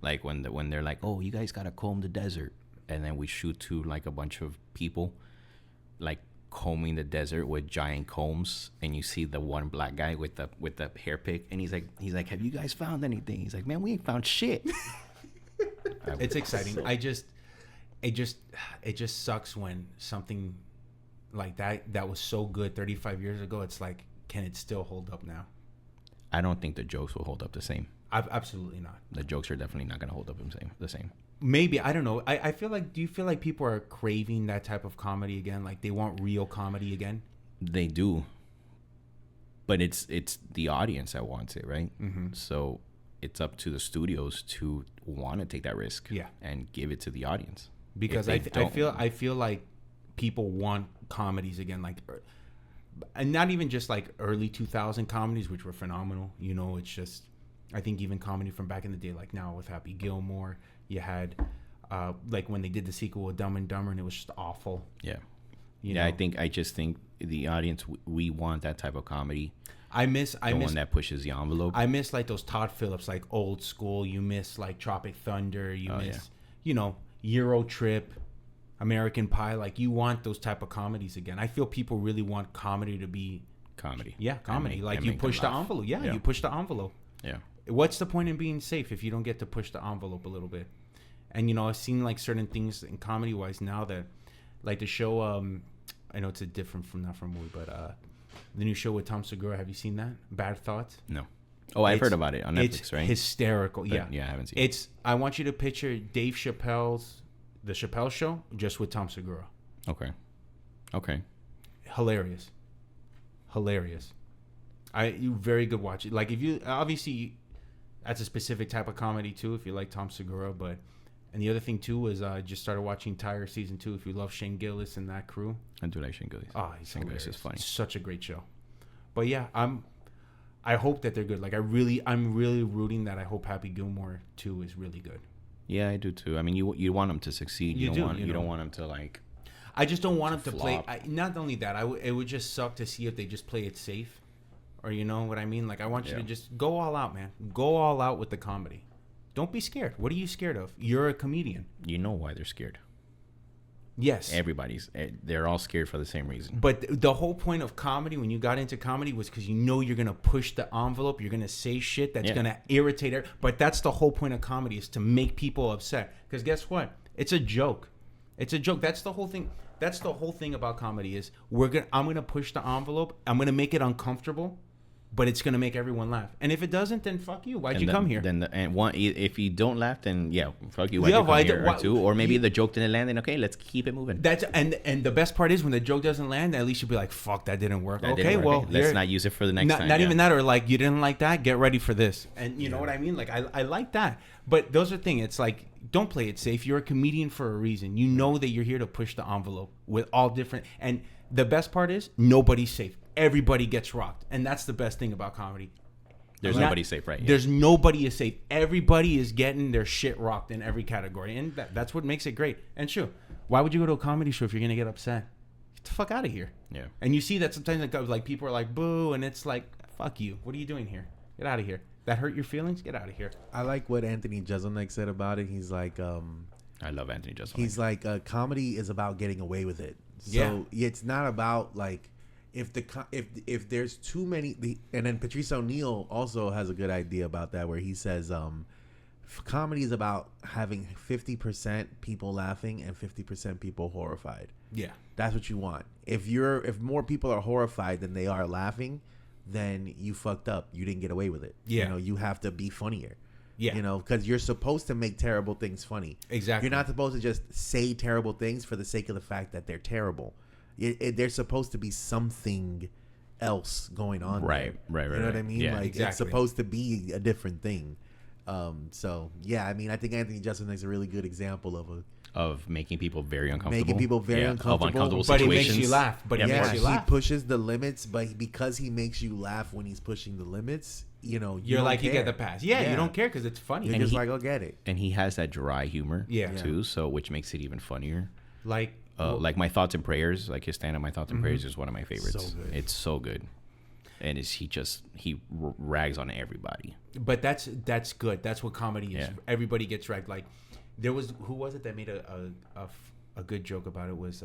[SPEAKER 2] Like when they're like, oh, you guys gotta comb the desert, and then we shoot to like a bunch of people, like combing the desert with giant combs, and you see the one black guy with the hair pick, and he's like, have you guys found anything? He's like, man, we ain't found shit.
[SPEAKER 1] It's exciting. It just sucks when something like that was so good 35 years ago. It's like, can it still hold up now?
[SPEAKER 2] I don't think the jokes will hold up the same.
[SPEAKER 1] Absolutely not.
[SPEAKER 2] The jokes are definitely not gonna hold up the same.
[SPEAKER 1] maybe, I don't know. I feel like, do you feel like people are craving that type of comedy again? Like they want real comedy again?
[SPEAKER 2] They do. But it's the audience that wants it, right?
[SPEAKER 1] Mm-hmm.
[SPEAKER 2] So it's up to the studios to want to take that risk, and give it to the audience.
[SPEAKER 1] Because I feel like people want comedies again, like, and not even just like early 2000 comedies, which were phenomenal. You know, it's just, I think even comedy from back in the day, like now with Happy Gilmore, you had like when they did the sequel with Dumb and Dumber, and it was just awful.
[SPEAKER 2] Yeah.
[SPEAKER 1] You know?
[SPEAKER 2] I just think the audience, we want that type of comedy.
[SPEAKER 1] I miss
[SPEAKER 2] one that pushes the envelope.
[SPEAKER 1] I miss like those Todd Phillips, like old school. You miss like Tropic Thunder. You miss, you know, Euro Trip, American Pie. Like you want those type of comedies again. I feel people really want comedy to be
[SPEAKER 2] comedy.
[SPEAKER 1] Yeah, comedy. Like you push the envelope. Yeah, you push the envelope.
[SPEAKER 2] Yeah.
[SPEAKER 1] What's the point in being safe if you don't get to push the envelope a little bit? And you know, I've seen like certain things in comedy wise now that, like the show. I know it's a different from not from a movie, but the new show with Tom Segura. Have you seen that? Bad Thoughts.
[SPEAKER 2] No. Oh, I've heard about it on Netflix,
[SPEAKER 1] it's
[SPEAKER 2] right?
[SPEAKER 1] Hysterical.
[SPEAKER 2] But,
[SPEAKER 1] yeah.
[SPEAKER 2] Yeah, I haven't seen
[SPEAKER 1] it. I want you to picture Dave Chappelle's The Chappelle Show just with Tom Segura.
[SPEAKER 2] Okay.
[SPEAKER 1] Hilarious. You very good watch it. Like if you obviously that's a specific type of comedy too if you like Tom Segura, but and the other thing too is I just started watching Tiger season 2 if you love Shane Gillis and that crew.
[SPEAKER 2] I do like Shane Gillis.
[SPEAKER 1] Oh, he's
[SPEAKER 2] Shane Gillis is funny.
[SPEAKER 1] It's such a great show. But yeah, I hope that they're good. Like I'm really rooting that I hope Happy Gilmore 2 is really good.
[SPEAKER 2] Yeah, I do too. I mean, you want them to succeed. You don't want them to like.
[SPEAKER 1] I just don't want them to
[SPEAKER 2] flop.
[SPEAKER 1] play. Not only that, it would just suck to see if they just play it safe, or you know what I mean. Like I want you to just go all out, man. Go all out with the comedy. Don't be scared. What are you scared of? You're a comedian.
[SPEAKER 2] You know why they're scared.
[SPEAKER 1] Yes.
[SPEAKER 2] They're all scared for the same reason.
[SPEAKER 1] But the whole point of comedy, when you got into comedy, was because you know you're going to push the envelope. You're going to say shit that's going to irritate her. But that's the whole point of comedy, is to make people upset. Because guess what? It's a joke. It's a joke. That's the whole thing. That's the whole thing about comedy is I'm going to push the envelope. I'm going to make it uncomfortable. But it's gonna make everyone laugh, and if it doesn't, then fuck you. Why'd you come here?
[SPEAKER 2] If you don't laugh, then fuck you. Why'd you come here? Or maybe the joke didn't land, then okay, let's keep it moving.
[SPEAKER 1] And the best part is when the joke doesn't land, at least you'll be like, fuck, that didn't work. Well,
[SPEAKER 2] let's not use it for the next time.
[SPEAKER 1] Not even that, or like you didn't like that, get ready for this, and you know what I mean. Like I like that, but those are things. It's like don't play it safe. You're a comedian for a reason. You know that you're here to push the envelope with all different. And the best part is nobody's safe. Everybody gets rocked, and that's the best thing about comedy.
[SPEAKER 2] There's nobody safe, right? Yeah.
[SPEAKER 1] There's nobody is safe. Everybody is getting their shit rocked in every category, and that's what makes it great. And sure, why would you go to a comedy show if you're gonna get upset? Get the fuck out of here.
[SPEAKER 2] Yeah.
[SPEAKER 1] And you see that sometimes like people are like boo, and it's like fuck you. What are you doing here? Get out of here. That hurt your feelings? Get out of here.
[SPEAKER 3] I like what Anthony Jeselnik said about it. He's like,
[SPEAKER 2] I love Anthony Jeselnik.
[SPEAKER 3] He's like, comedy is about getting away with it. So it's not about like. If there's too many, and then Patrice O'Neal also has a good idea about that, where he says comedy is about having 50% people laughing and 50% people horrified.
[SPEAKER 1] Yeah, that's
[SPEAKER 3] what you want. If more people are horrified than they are laughing, then you fucked up. You didn't get away with it.
[SPEAKER 1] Yeah,
[SPEAKER 3] you know, you have to be funnier.
[SPEAKER 1] Yeah,
[SPEAKER 3] you know, because you're supposed to make terrible things funny.
[SPEAKER 1] Exactly.
[SPEAKER 3] You're not supposed to just say terrible things for the sake of the fact that they're terrible. There's supposed to be something else going on.
[SPEAKER 2] Right.
[SPEAKER 3] You know what I mean?
[SPEAKER 2] Yeah,
[SPEAKER 3] like
[SPEAKER 1] exactly.
[SPEAKER 3] It's supposed to be a different thing. So yeah, I mean, I think Anthony Jeselnik's a really good example
[SPEAKER 2] of making people very uncomfortable.
[SPEAKER 3] Uncomfortable.
[SPEAKER 2] Of uncomfortable
[SPEAKER 1] but
[SPEAKER 2] situations.
[SPEAKER 1] He makes you laugh. But
[SPEAKER 3] he pushes the limits. But because he makes you laugh when he's pushing the limits, you know,
[SPEAKER 1] you're like care. You get the pass. Yeah, you don't care because it's funny.
[SPEAKER 3] You're just like, I'll get it.
[SPEAKER 2] And he has that dry humor. Too.
[SPEAKER 1] Yeah.
[SPEAKER 2] So which makes it even funnier.
[SPEAKER 1] Like
[SPEAKER 2] My Thoughts and Prayers, like his stand-up My Thoughts and Prayers is one of my favorites.
[SPEAKER 3] So good.
[SPEAKER 2] It's so good. And he rags on everybody.
[SPEAKER 1] But that's good. That's what comedy is.
[SPEAKER 2] Yeah.
[SPEAKER 1] Everybody gets ragged. Like who was it that made a good joke about it was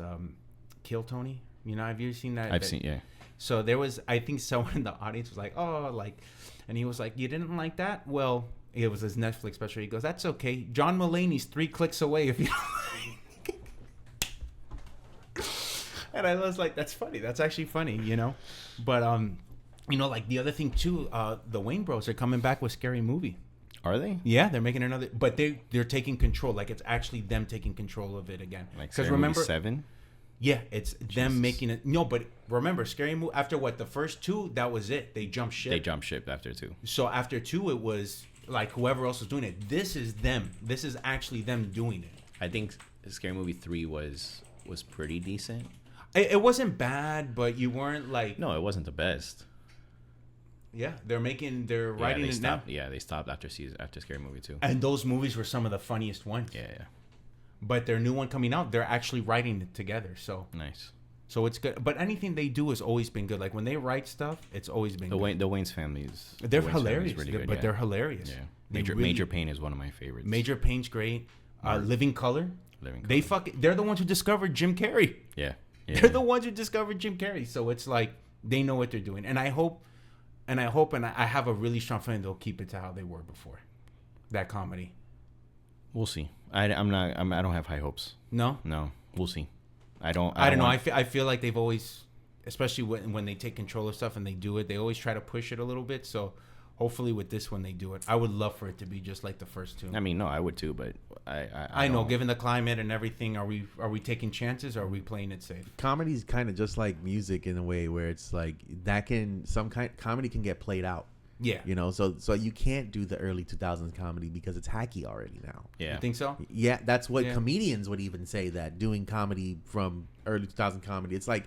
[SPEAKER 1] Kill Tony. You know, have you seen that?
[SPEAKER 2] I've seen, yeah.
[SPEAKER 1] So there was, I think someone in the audience was like, oh, like, and he was like, you didn't like that? Well, it was his Netflix special. He goes, that's okay. John Mulaney's 3 clicks away if you don't like. And I was like, that's funny. That's actually funny, you know? But, you know, like the other thing too, the Wayne Bros are coming back with Scary Movie.
[SPEAKER 2] Are they?
[SPEAKER 1] Yeah, they're making another, but they're taking control. Like it's actually them taking control of it again.
[SPEAKER 2] Like
[SPEAKER 1] because remember
[SPEAKER 2] 7?
[SPEAKER 1] Yeah, it's them making it. No, but remember, Scary Movie, after what, the first 2, that was it. They jumped ship.
[SPEAKER 2] They jumped ship after 2.
[SPEAKER 1] So after 2, it was like whoever else was doing it. This is them. This is actually them doing it.
[SPEAKER 2] I think Scary Movie 3 was pretty decent.
[SPEAKER 1] It wasn't bad, but you weren't like...
[SPEAKER 2] No, it wasn't the best.
[SPEAKER 1] Yeah, they're writing it now.
[SPEAKER 2] Yeah, they stopped after Scary Movie 2.
[SPEAKER 1] And those movies were some of the funniest ones.
[SPEAKER 2] Yeah.
[SPEAKER 1] But their new one coming out, they're actually writing it together. So
[SPEAKER 2] Nice.
[SPEAKER 1] So it's good. But anything they do has always been good. Like when they write stuff, it's always been good.
[SPEAKER 2] The Wayne's families.
[SPEAKER 1] They're hilarious. They're hilarious.
[SPEAKER 2] Yeah. Major Pain is one of my favorites.
[SPEAKER 1] Major Pain's great. Living Color. They're the ones who discovered Jim Carrey.
[SPEAKER 2] Yeah.
[SPEAKER 1] They're the ones who discovered Jim Carrey. So it's like they know what they're doing. And I hope and I have a really strong feeling they'll keep it to how they were before. That comedy.
[SPEAKER 2] We'll see. I don't have high hopes.
[SPEAKER 1] No?
[SPEAKER 2] No. We'll see. I don't
[SPEAKER 1] know. I feel like they've always, especially when they take control of stuff and they do it, they always try to push it a little bit. So hopefully with this one they do it. I would love for it to be just like the first 2.
[SPEAKER 2] I mean, no, I would too, but
[SPEAKER 1] I know, given the climate and everything, are we taking chances or are we playing it safe?
[SPEAKER 3] Comedy's kind of just like music in a way where it's like comedy can get played out.
[SPEAKER 1] Yeah.
[SPEAKER 3] You know, so you can't do the early 2000s comedy because it's hacky already now.
[SPEAKER 2] Yeah.
[SPEAKER 1] You think so?
[SPEAKER 3] Yeah, that's what comedians would even say, that doing comedy from early 2000 comedy. It's like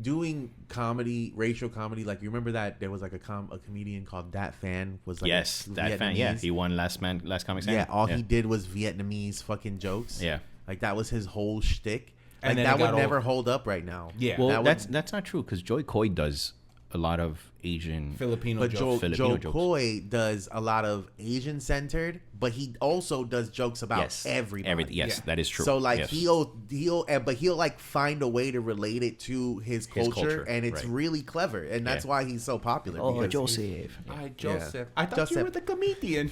[SPEAKER 3] doing comedy, racial comedy. Like, you remember that there was like a comedian called Dat Fan was like
[SPEAKER 2] Dat Fan. Yeah, he won Last Comic Standing.
[SPEAKER 3] Yeah, all he did was Vietnamese fucking jokes.
[SPEAKER 2] Yeah.
[SPEAKER 3] Like that was his whole shtick. Like
[SPEAKER 1] And then
[SPEAKER 3] that
[SPEAKER 1] it
[SPEAKER 3] would
[SPEAKER 1] got
[SPEAKER 3] never hold up right now.
[SPEAKER 1] Yeah.
[SPEAKER 2] Well, that's not true because Joy Coy does a lot of Asian
[SPEAKER 1] Filipino
[SPEAKER 3] But
[SPEAKER 1] jokes.
[SPEAKER 3] Joe Coy does a lot of Asian centered, but he also does jokes about everybody.
[SPEAKER 2] Yes, that is true.
[SPEAKER 3] So like
[SPEAKER 2] yes.
[SPEAKER 3] he'll like find a way to relate it to his culture, and it's
[SPEAKER 2] right.
[SPEAKER 3] really clever, and that's why he's so popular.
[SPEAKER 2] Oh, Joseph.
[SPEAKER 1] Hi, Joseph.
[SPEAKER 3] Yeah.
[SPEAKER 1] I thought you were the comedian.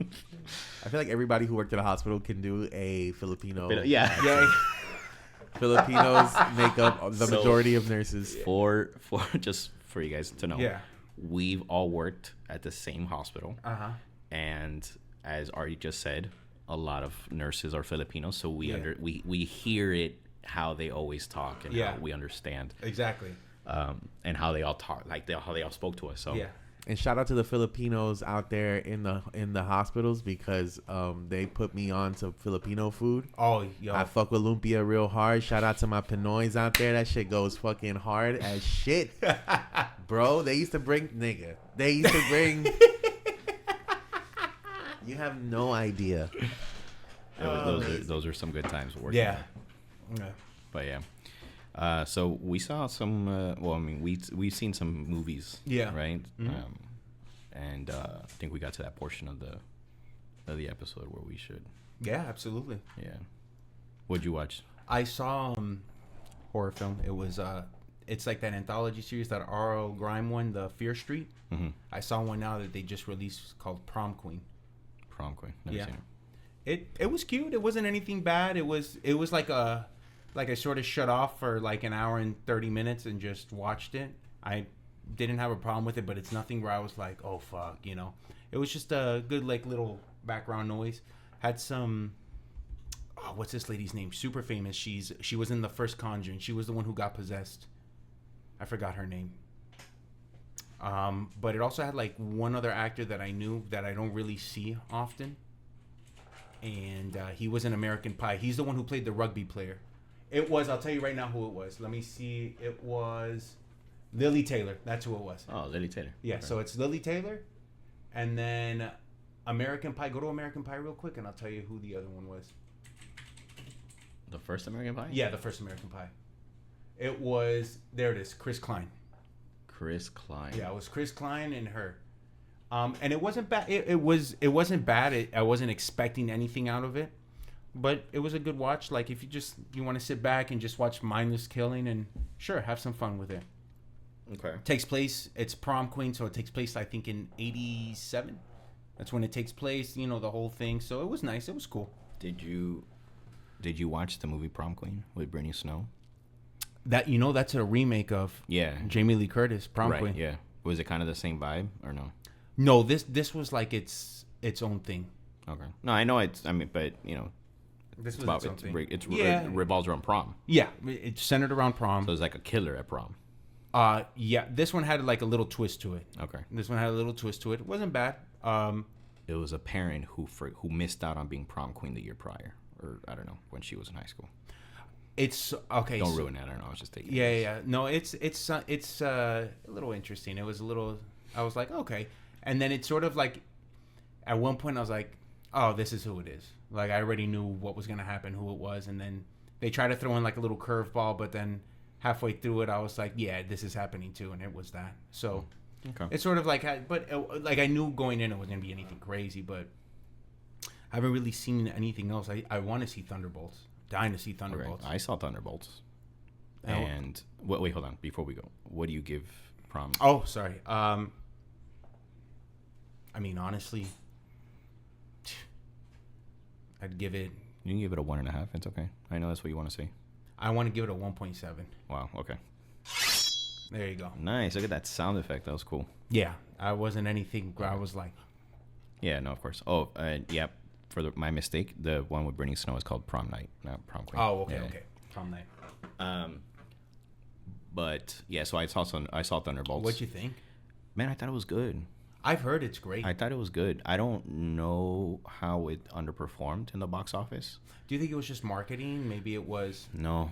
[SPEAKER 3] I feel like everybody who worked at a hospital can do a Filipino.
[SPEAKER 2] Yeah.
[SPEAKER 3] Filipinos make up the majority of nurses.
[SPEAKER 2] For just for you guys to know,
[SPEAKER 1] Yeah.
[SPEAKER 2] we've all worked at the same hospital.
[SPEAKER 1] Uh-huh.
[SPEAKER 2] And as Artie just said, a lot of nurses are Filipinos, so we hear it how they always talk and how we understand
[SPEAKER 1] Exactly.
[SPEAKER 2] and how they all talk, like how they all spoke to us. So
[SPEAKER 1] Yeah.
[SPEAKER 3] And shout out to the Filipinos out there in the hospitals because they put me on to Filipino food.
[SPEAKER 1] Oh, yo.
[SPEAKER 3] I fuck with lumpia real hard. Shout out to my Pinoys out there. That shit goes fucking hard as shit. Bro, they used to bring... You have no idea.
[SPEAKER 2] those are some good times working.
[SPEAKER 1] Yeah.
[SPEAKER 2] But yeah. So we saw some. Well, I mean, we've seen some movies.
[SPEAKER 1] Yeah.
[SPEAKER 2] Right.
[SPEAKER 1] Mm-hmm.
[SPEAKER 2] And I think we got to that portion of the episode where we should.
[SPEAKER 1] Yeah, absolutely.
[SPEAKER 2] Yeah. What'd you watch?
[SPEAKER 1] I saw horror film. It was it's like that anthology series, that R.L. Grime one, the Fear Street.
[SPEAKER 2] Mm-hmm.
[SPEAKER 1] I saw one now that they just released called Prom Queen.
[SPEAKER 2] Prom Queen. Never seen it.
[SPEAKER 1] It was cute. It wasn't anything bad. It was like I sort of shut off for like an hour and 30 minutes and just watched it. I didn't have a problem with it, but it's nothing where I was like, oh fuck, you know. It was just a good like little background noise. Had some what's this lady's name? Super famous. She was in the first Conjuring. She was the one who got possessed. I forgot her name. But it also had like one other actor that I knew that I don't really see often. And he was in American Pie. He's the one who played the rugby player. I'll tell you right now who it was. Let me see. It was Lily Taylor. That's who it was.
[SPEAKER 2] Oh, Lily Taylor.
[SPEAKER 1] Yeah,
[SPEAKER 2] Okay.
[SPEAKER 1] so it's Lily Taylor. And then American Pie. Go to American Pie real quick and I'll tell you who the other one was.
[SPEAKER 2] The first American Pie?
[SPEAKER 1] Yeah, the first American Pie. It was, there it is, Chris Klein.
[SPEAKER 2] Chris Klein.
[SPEAKER 1] Yeah, it was Chris Klein and her. And it wasn't bad. It wasn't bad. I wasn't expecting anything out of it. But it was a good watch. Like, if you want to sit back and just watch mindless killing and, sure, have some fun with it.
[SPEAKER 2] Okay.
[SPEAKER 1] It's Prom Queen, so it takes place, I think, in 87. That's when it takes place, you know, the whole thing. So it was nice. It was cool.
[SPEAKER 2] Did you watch the movie Prom Queen with Brittany Snow?
[SPEAKER 1] That's a remake of Jamie Lee Curtis, Prom Queen.
[SPEAKER 2] Yeah. Was it kind of the same vibe or no?
[SPEAKER 1] No, this was like it's its own thing.
[SPEAKER 2] Okay. No, I know it's. I mean, but
[SPEAKER 1] This was
[SPEAKER 2] about
[SPEAKER 1] its own thing.
[SPEAKER 2] it revolves around prom.
[SPEAKER 1] Yeah, it's centered around prom.
[SPEAKER 2] So it's like a killer at prom.
[SPEAKER 1] Yeah, this one had like a little twist to it.
[SPEAKER 2] Okay.
[SPEAKER 1] This one had a little twist to it. It wasn't bad.
[SPEAKER 2] It was a parent who missed out on being prom queen the year prior, or I don't know, when she was in high school.
[SPEAKER 1] It's okay.
[SPEAKER 2] Don't ruin it. I don't know. I was just taking.
[SPEAKER 1] Yeah. No, it's a little interesting. It was a little. I was like, okay, and then it's sort of like, at one point I was like, oh, this is who it is. Like, I already knew what was gonna happen, who it was, and then they tried to throw in like a little curveball, but then halfway through it, I was like, yeah, this is happening too, and it was that. So
[SPEAKER 2] Okay.
[SPEAKER 1] it's sort of like, like I knew going in it wasn't gonna be anything crazy, but I haven't really seen anything else. I want to see Thunderbolts. Dying to see Thunderbolts.
[SPEAKER 2] Okay. I saw Thunderbolts.
[SPEAKER 1] Oh.
[SPEAKER 2] And wait, hold on. Before we go, what do you give Prom?
[SPEAKER 1] Oh, sorry. I mean, honestly, I'd give it.
[SPEAKER 2] You can give it a 1.5. It's okay. I know that's what you want to see.
[SPEAKER 1] I want to give it a 1.7.
[SPEAKER 2] Wow. Okay.
[SPEAKER 1] There you go.
[SPEAKER 2] Nice. Look at that sound effect. That was cool.
[SPEAKER 1] Yeah, I wasn't anything where I was like,
[SPEAKER 2] Yeah. No. Of course. Oh. Yeah. My mistake. The one with Brittany Snow is called Prom Night, not Prom Queen.
[SPEAKER 1] oh, okay,
[SPEAKER 2] Yeah.
[SPEAKER 1] okay, Prom Night.
[SPEAKER 2] But yeah. So I saw Thunderbolts.
[SPEAKER 1] What'd you think?
[SPEAKER 2] Man, I thought it was good.
[SPEAKER 1] I've heard it's great.
[SPEAKER 2] I thought it was good. I don't know how it underperformed in the box office.
[SPEAKER 1] Do you think it was just marketing? Maybe it was.
[SPEAKER 2] No.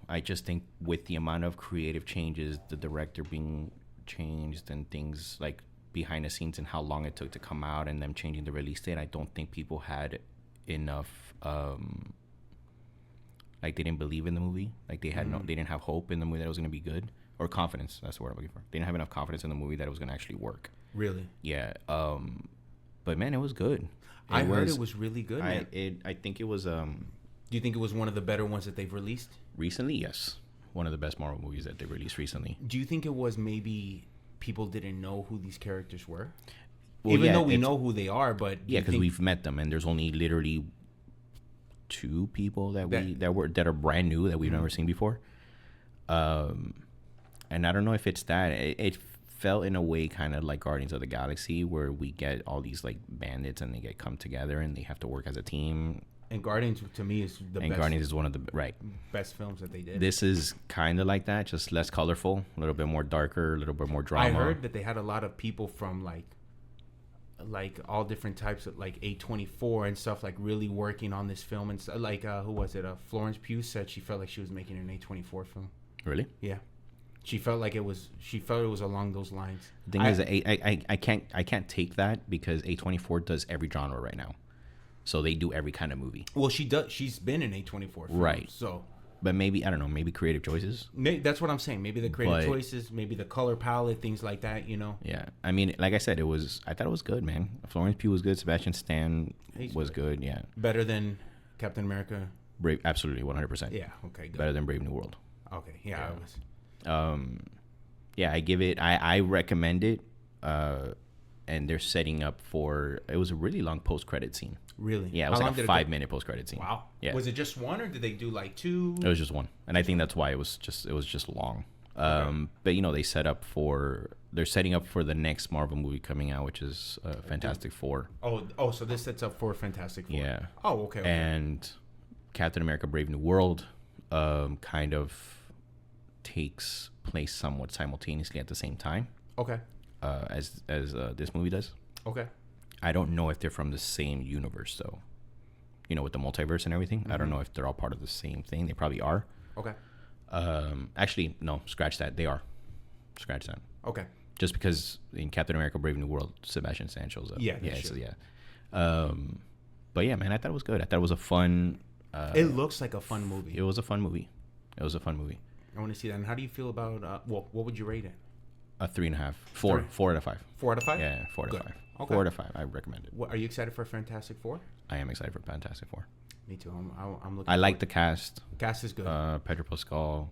[SPEAKER 2] I just think with the amount of creative changes, the director being changed and things like behind the scenes and how long it took to come out and them changing the release date, I don't think people had enough like they didn't believe in the movie. Like they had they didn't have hope in the movie that it was going to be good, or confidence. That's the word I'm looking for. They didn't have enough confidence in the movie that it was going to actually work.
[SPEAKER 1] Really?
[SPEAKER 2] Yeah. But man, it was good.
[SPEAKER 1] I heard it was really good. Man.
[SPEAKER 2] I think it was
[SPEAKER 1] Do you think it was one of the better ones that they've released?
[SPEAKER 2] recently, yes. One of the best Marvel movies that they released recently.
[SPEAKER 1] Do you think it was maybe people didn't know who these characters were?
[SPEAKER 2] Well,
[SPEAKER 1] Even
[SPEAKER 2] yeah,
[SPEAKER 1] though we
[SPEAKER 2] it's-
[SPEAKER 1] know who they are, but
[SPEAKER 2] Yeah, because we've met them, and there's only literally 2 people that are brand new that we've never seen before. And I don't know if it's that. It felt in a way kind of like Guardians of the Galaxy, where we get all these like bandits and they get come together and they have to work as a team.
[SPEAKER 1] And Guardians to me is the
[SPEAKER 2] And
[SPEAKER 1] best.
[SPEAKER 2] Guardians is one of the
[SPEAKER 1] best films that they did.
[SPEAKER 2] This is kind of like that, just less colorful, a little bit more darker, a little bit more drama.
[SPEAKER 1] I heard that they had a lot of people from like all different types of like A24 and stuff, like really working on this film, and like who was it? Florence Pugh said she felt like she was making an A24 film.
[SPEAKER 2] Really?
[SPEAKER 1] Yeah, she felt like it was. She felt it was along those lines.
[SPEAKER 2] The thing is, I can't take that because A24 does every genre right now, so they do every kind of movie.
[SPEAKER 1] Well, she does. She's been in A24 films,
[SPEAKER 2] Right.
[SPEAKER 1] So,
[SPEAKER 2] But maybe I don't know. Maybe creative choices.
[SPEAKER 1] that's what I'm saying. Maybe the creative
[SPEAKER 2] But-
[SPEAKER 1] choices, maybe the color palette, things like that. You know.
[SPEAKER 2] Yeah, I mean, like I said, I thought it was good, man. Florence Pugh was good. Sebastian Stan
[SPEAKER 1] He's
[SPEAKER 2] was good. Yeah,
[SPEAKER 1] Better than Captain America.
[SPEAKER 2] Brave, absolutely, 100%.
[SPEAKER 1] Yeah. Okay. Good.
[SPEAKER 2] Better than Brave New World.
[SPEAKER 1] Okay. Yeah.
[SPEAKER 2] Yeah.
[SPEAKER 1] I was.
[SPEAKER 2] Yeah, I give it. I recommend it. And they're setting up for. It was a really long post-credit scene.
[SPEAKER 1] Really?
[SPEAKER 2] Yeah, it
[SPEAKER 1] How
[SPEAKER 2] was
[SPEAKER 1] long
[SPEAKER 2] like
[SPEAKER 1] did
[SPEAKER 2] a
[SPEAKER 1] it go?
[SPEAKER 2] 5-minute post-credit scene.
[SPEAKER 1] Wow.
[SPEAKER 2] Yeah.
[SPEAKER 1] Was it just one, or did they do like 2?
[SPEAKER 2] It was just one, and I think that's why it was just long. But they're setting up for the next Marvel movie coming out, which is Fantastic Four.
[SPEAKER 1] Oh, so this sets up for Fantastic Four.
[SPEAKER 2] Yeah.
[SPEAKER 1] Oh, okay.
[SPEAKER 2] And Captain America: Brave New World, kind of takes place somewhat simultaneously at the same time,
[SPEAKER 1] Okay.
[SPEAKER 2] as this movie does.
[SPEAKER 1] Okay.
[SPEAKER 2] I don't know if they're from the same universe though. With the multiverse and everything. I don't know if they're all part of the same thing. They probably are.
[SPEAKER 1] Okay.
[SPEAKER 2] Actually, no, scratch that. They are. Scratch that.
[SPEAKER 1] Okay.
[SPEAKER 2] Just because in Captain America: Brave New World, Sebastian Stan shows up.
[SPEAKER 1] Yeah,
[SPEAKER 2] Yeah.
[SPEAKER 1] that's
[SPEAKER 2] So,
[SPEAKER 1] true.
[SPEAKER 2] yeah. But yeah, man, I thought it was good. I thought it was a fun.
[SPEAKER 1] It looks like a fun movie.
[SPEAKER 2] It was a fun movie. I
[SPEAKER 1] want to see that. And how do you feel about? What would you rate it?
[SPEAKER 2] A 3.5, 4, 4 out of 5.
[SPEAKER 1] 4 out of 5.
[SPEAKER 2] Yeah, 4 out of
[SPEAKER 1] Good.
[SPEAKER 2] 5.
[SPEAKER 1] Okay.
[SPEAKER 2] 4 out of 5. I recommend it.
[SPEAKER 1] What, are you excited for Fantastic Four?
[SPEAKER 2] I am excited for Fantastic Four.
[SPEAKER 1] Me too. I'm looking.
[SPEAKER 2] I like
[SPEAKER 1] forward-
[SPEAKER 2] the cast.
[SPEAKER 1] cast is good.
[SPEAKER 2] Pedro Pascal,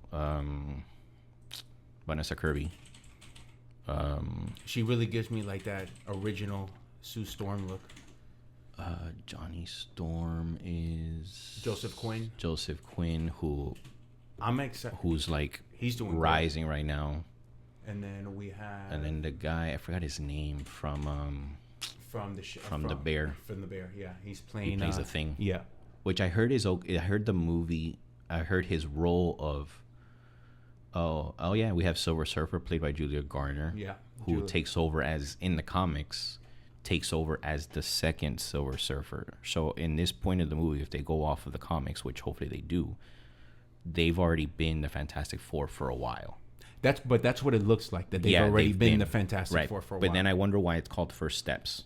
[SPEAKER 2] Vanessa Kirby.
[SPEAKER 1] She really gives me like that original Sue Storm look.
[SPEAKER 2] Johnny Storm is
[SPEAKER 1] Joseph Quinn.
[SPEAKER 2] Joseph Quinn,
[SPEAKER 1] I'm excited.
[SPEAKER 2] who's like
[SPEAKER 1] He's doing great.
[SPEAKER 2] rising right now.
[SPEAKER 1] And then we have.
[SPEAKER 2] And then the guy, I forgot his name from
[SPEAKER 1] from
[SPEAKER 2] the Bear.
[SPEAKER 1] From the Bear, yeah. He's
[SPEAKER 2] He
[SPEAKER 1] playing.
[SPEAKER 2] plays the Thing.
[SPEAKER 1] Yeah.
[SPEAKER 2] Which I heard is okay. I heard the movie. I heard his role of. Oh yeah, we have Silver Surfer played by Julia Garner.
[SPEAKER 1] Yeah.
[SPEAKER 2] Who takes over as in the comics, takes over as the second Silver Surfer. So in this point of the movie, if they go off of the comics, which hopefully they do, they've already been the Fantastic Four for a while.
[SPEAKER 1] That's what it looks like, that they've already been the Fantastic Four for a while.
[SPEAKER 2] But then I wonder why it's called First Steps.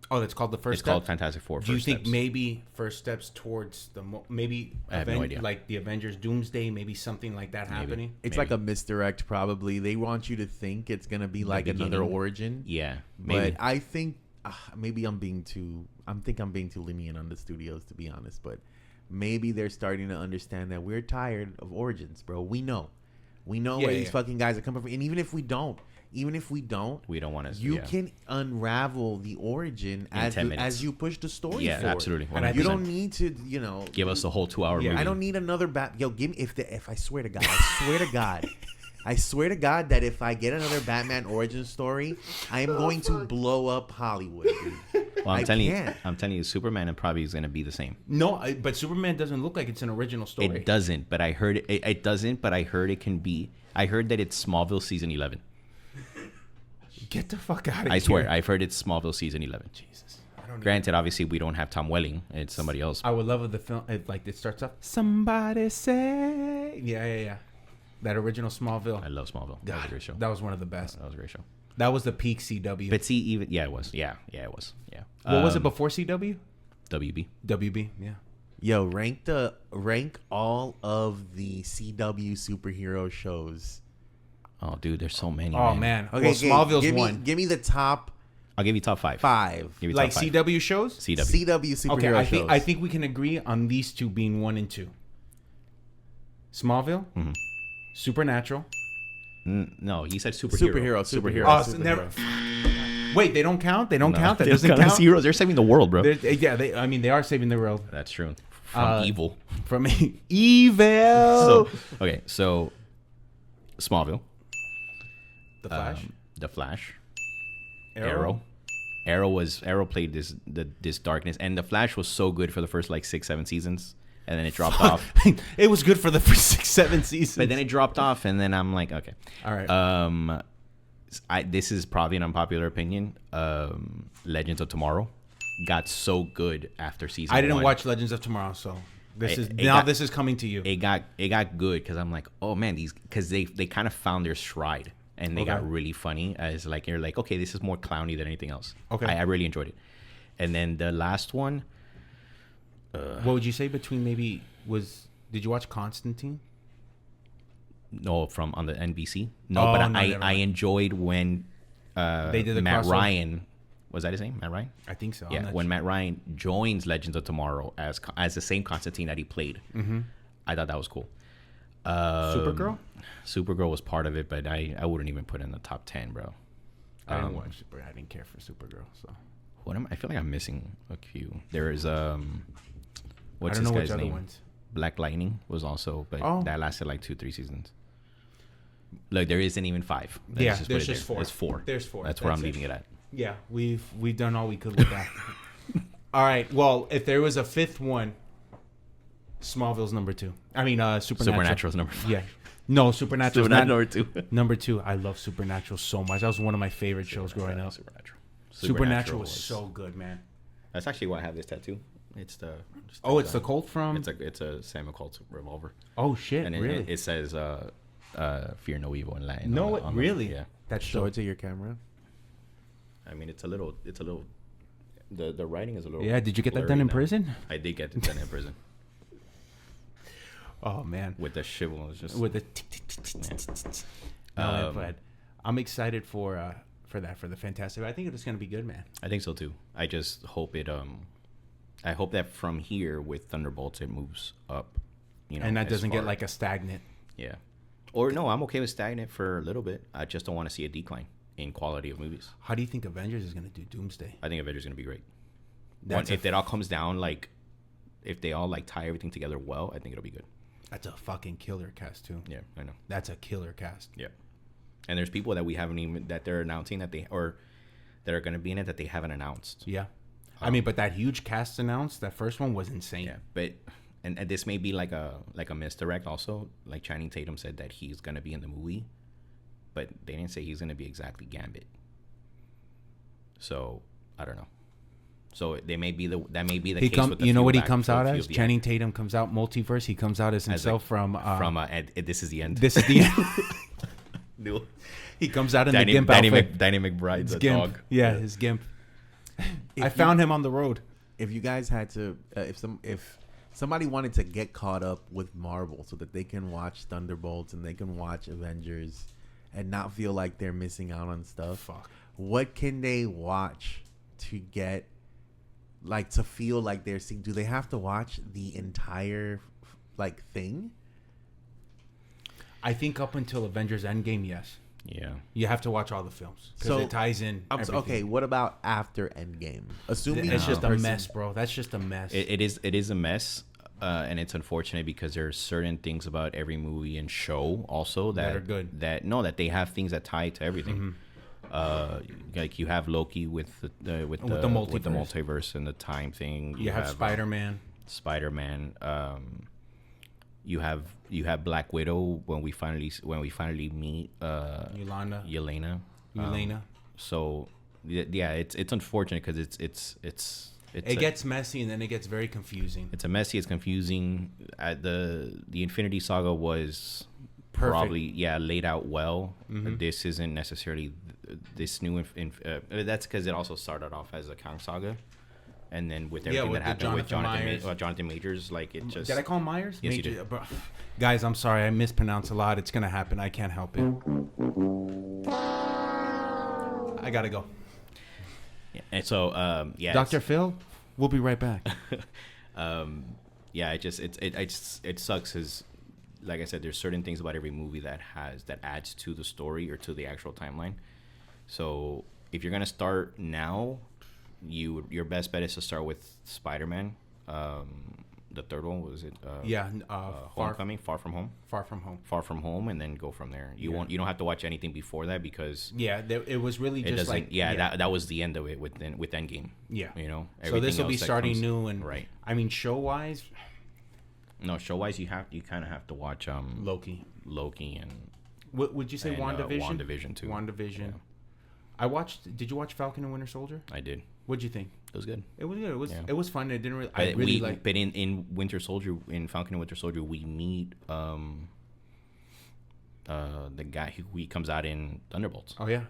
[SPEAKER 1] Oh, that's called the First
[SPEAKER 2] It's
[SPEAKER 1] Step?
[SPEAKER 2] called Fantastic Four.
[SPEAKER 1] Do you think maybe first steps towards maybe
[SPEAKER 2] I have no idea.
[SPEAKER 1] Like the Avengers Doomsday, maybe something like that happening?
[SPEAKER 3] It's like a misdirect, probably. They want you to think it's gonna be like another origin.
[SPEAKER 2] Yeah, maybe.
[SPEAKER 3] But I think maybe I'm being too lenient on the studios, to be honest. But maybe they're starting to understand that we're tired of origins, bro. We know where these fucking guys are coming from, and even if we don't, we don't
[SPEAKER 2] want to.
[SPEAKER 3] You can unravel the origin as you push the story.
[SPEAKER 2] Yeah,
[SPEAKER 3] forward.
[SPEAKER 2] absolutely.
[SPEAKER 3] And you don't need to,
[SPEAKER 2] give us a whole 2-hour movie.
[SPEAKER 3] I don't need another Yo, give me if I swear to God, I swear to God that if I get another Batman origin story, I am going to blow up Hollywood, dude.
[SPEAKER 2] Well, I'm telling you, Superman probably is going to be the same.
[SPEAKER 1] No, but Superman doesn't look like it's an original story.
[SPEAKER 2] It doesn't, but I heard it doesn't, but I heard it can be. I heard that it's Smallville season 11.
[SPEAKER 1] Get the fuck out of here.
[SPEAKER 2] I swear, I've heard it's Smallville season 11.
[SPEAKER 1] Jesus.
[SPEAKER 2] Granted, obviously, we don't have Tom Welling. It's somebody else.
[SPEAKER 1] I would love if the film, it starts off, somebody say. Yeah. That original Smallville.
[SPEAKER 2] I love Smallville. That was a great show.
[SPEAKER 1] That was one of the best.
[SPEAKER 2] That was a great show.
[SPEAKER 1] That was the peak CW.
[SPEAKER 2] But see, even, it was. Yeah, it was. Yeah.
[SPEAKER 1] What was it before CW?
[SPEAKER 2] WB.
[SPEAKER 1] WB, yeah.
[SPEAKER 3] Yo, rank all of the CW superhero shows.
[SPEAKER 2] Oh, dude, there's so many.
[SPEAKER 1] Oh, man.
[SPEAKER 3] Okay,
[SPEAKER 1] well, Smallville's
[SPEAKER 3] one. Give me the top.
[SPEAKER 2] I'll give you top 5.
[SPEAKER 3] Give
[SPEAKER 2] you
[SPEAKER 1] like
[SPEAKER 2] top 5.
[SPEAKER 1] CW shows?
[SPEAKER 3] CW superhero shows.
[SPEAKER 1] I think we can agree on these two being 1 and 2. Smallville, Supernatural.
[SPEAKER 2] No, he said superhero.
[SPEAKER 1] Oh, so never. Wait, they don't count. They don't count. That doesn't count.
[SPEAKER 2] Heroes. They're saving the world, bro.
[SPEAKER 1] They are saving the world
[SPEAKER 2] That's true. From evil.
[SPEAKER 1] from evil.
[SPEAKER 2] So Smallville.
[SPEAKER 1] The Flash.
[SPEAKER 2] The Flash. Arrow. Arrow played this darkness, and the Flash was so good for the first 6-7 seasons, and then it dropped off.
[SPEAKER 1] It was good for the first 6-7 seasons,
[SPEAKER 2] but then it dropped off, and then I'm like, okay,
[SPEAKER 1] all right.
[SPEAKER 2] This is probably an unpopular opinion. Legends of Tomorrow got so good after season 1.
[SPEAKER 1] I didn't watch Legends of Tomorrow, so this is coming to you.
[SPEAKER 2] It got good because I'm like, oh man, because they kind of found their stride. And they got really funny as you're like, okay, this is more clowny than anything else. Okay. I really enjoyed it. And then the last one.
[SPEAKER 1] What would you say between did you watch Constantine?
[SPEAKER 2] No, on the NBC. No, but I enjoyed when
[SPEAKER 1] they did the
[SPEAKER 2] Matt
[SPEAKER 1] crossover.
[SPEAKER 2] Ryan. Was that his name? Matt Ryan?
[SPEAKER 1] I think so.
[SPEAKER 2] Yeah, when Matt Ryan joins Legends of Tomorrow as the same Constantine that he played. Mm-hmm. I thought that was cool. Supergirl was part of it, but I wouldn't even put it in the top 10, bro.
[SPEAKER 1] I didn't watch Supergirl. I didn't care for Supergirl. So
[SPEAKER 2] I feel like I'm missing a few. There is what's
[SPEAKER 1] I don't
[SPEAKER 2] this
[SPEAKER 1] know
[SPEAKER 2] guy's
[SPEAKER 1] which
[SPEAKER 2] name?
[SPEAKER 1] Other ones.
[SPEAKER 2] Black Lightning was also, but that lasted 2-3 seasons. There isn't even 5.
[SPEAKER 1] There's just 4.
[SPEAKER 2] There's 4.
[SPEAKER 1] There's 4.
[SPEAKER 2] That's where I'm leaving it at.
[SPEAKER 1] Yeah, we've done all we could with that. All right. Well, if there was a 5th one, Smallville's number 2. I mean,
[SPEAKER 2] Supernatural's number 5.
[SPEAKER 1] Yeah. No, Supernatural's
[SPEAKER 2] number 2.
[SPEAKER 1] Number 2. I love Supernatural so much. That was one of my favorite shows growing up. Supernatural was so good, man.
[SPEAKER 2] That's actually why I have this tattoo. It's the
[SPEAKER 1] the Colt from.
[SPEAKER 2] It's a Samuel Colt revolver.
[SPEAKER 1] Oh shit!
[SPEAKER 2] And
[SPEAKER 1] really?
[SPEAKER 2] It says "Fear no evil" in Latin.
[SPEAKER 1] No, really?
[SPEAKER 2] Yeah.
[SPEAKER 1] That's
[SPEAKER 3] show it to your camera.
[SPEAKER 2] I mean, it's a little. The writing is a little.
[SPEAKER 1] Yeah. Did you get that done in prison?
[SPEAKER 2] I did get it done in prison.
[SPEAKER 1] Oh man!
[SPEAKER 2] With the shivel, it's just
[SPEAKER 1] with the. But I'm excited for the Fantastic. I think it's gonna be good, man.
[SPEAKER 2] I think so too. I just hope it. I hope that from here with Thunderbolts it moves up.
[SPEAKER 1] And that doesn't get a stagnant.
[SPEAKER 2] Yeah. Or no, I'm okay with stagnant for a little bit. I just don't want to see a decline in quality of movies.
[SPEAKER 1] How do you think Avengers is gonna do Doomsday?
[SPEAKER 2] I think Avengers is gonna be great. If that all comes down if they all tie everything together well, I think it'll be good.
[SPEAKER 1] That's a fucking killer cast too.
[SPEAKER 2] Yeah, I know.
[SPEAKER 1] That's a killer cast.
[SPEAKER 2] Yeah. And there's people that we haven't even that they're announcing that they or that are going to be in it that they haven't announced.
[SPEAKER 1] Yeah. I mean, but that huge cast announced, that first one was insane.
[SPEAKER 2] Yeah, but and this may be like a misdirect also. Like Channing Tatum said that he's going to be in the movie, but they didn't say he's going to be exactly Gambit. So I don't know. So they may be that may be the case with the
[SPEAKER 1] you know what he
[SPEAKER 2] few
[SPEAKER 1] comes out
[SPEAKER 2] few
[SPEAKER 1] as?
[SPEAKER 2] of the
[SPEAKER 1] Channing Tatum comes out multiverse. He comes out as himself from
[SPEAKER 2] and This Is the End.
[SPEAKER 1] This Is the End. He comes out in the GIMP outfit.
[SPEAKER 2] Danny McBride's a
[SPEAKER 1] GIMP.
[SPEAKER 2] dog.
[SPEAKER 1] Yeah, his GIMP. I found him on the road.
[SPEAKER 3] If you guys had to, if somebody wanted to get caught up with Marvel so that they can watch Thunderbolts and they can watch Avengers and not feel like they're missing out on stuff, what can they watch to get, like, to feel like they're seeing? Do they have to watch the entire like thing?
[SPEAKER 1] I think up until Avengers Endgame, yes.
[SPEAKER 2] Yeah.
[SPEAKER 1] You have to watch all the films because it ties in.
[SPEAKER 3] Okay, what about after Endgame? Assuming
[SPEAKER 1] it's just a mess, bro. That's just a mess.
[SPEAKER 2] It is a mess, and it's unfortunate because there are certain things about every movie and show also that
[SPEAKER 1] are good.
[SPEAKER 2] That they have things that tie to everything. Like you have Loki with the multiverse and the time thing.
[SPEAKER 1] You have Spider-Man.
[SPEAKER 2] You have Black Widow when we finally meet Yelena. So yeah, it's unfortunate because it
[SPEAKER 1] gets messy and then it gets very confusing.
[SPEAKER 2] It's confusing. The Infinity Saga was
[SPEAKER 1] perfect.
[SPEAKER 2] Probably laid out well. This isn't necessarily this new. That's because it also started off as a Kang Saga. And then with everything that happened with Jonathan Majors, like it just...
[SPEAKER 1] Did I call him Myers?
[SPEAKER 2] Yes, you did.
[SPEAKER 1] Guys, I'm sorry. I mispronounce a lot. It's going to happen. I can't help it. I got to go.
[SPEAKER 2] Yeah. And so,
[SPEAKER 1] Dr. Phil, we'll be right back.
[SPEAKER 2] It sucks because, like I said, there's certain things about every movie that adds to the story or to the actual timeline. So if you're going to start now... your best bet is to start with Spider-Man. The third one was it? Homecoming, Far From Home, and then go from there. You don't have to watch anything before that because
[SPEAKER 1] it was really just like
[SPEAKER 2] that was the end of it with Endgame.
[SPEAKER 1] Yeah,
[SPEAKER 2] you know.
[SPEAKER 1] So this will be starting new and
[SPEAKER 2] right.
[SPEAKER 1] I mean, show wise,
[SPEAKER 2] you kind of have to watch Loki and.
[SPEAKER 1] Would you say WandaVision?
[SPEAKER 2] WandaVision too.
[SPEAKER 1] WandaVision.
[SPEAKER 2] Yeah.
[SPEAKER 1] I watched. Did you watch Falcon and Winter Soldier?
[SPEAKER 2] I did.
[SPEAKER 1] What'd you think?
[SPEAKER 2] It was good.
[SPEAKER 1] It was good. It was fun. It didn't really.
[SPEAKER 2] But in Winter Soldier, in Falcon and Winter Soldier, we meet the guy who comes out in Thunderbolts.
[SPEAKER 1] Oh yeah.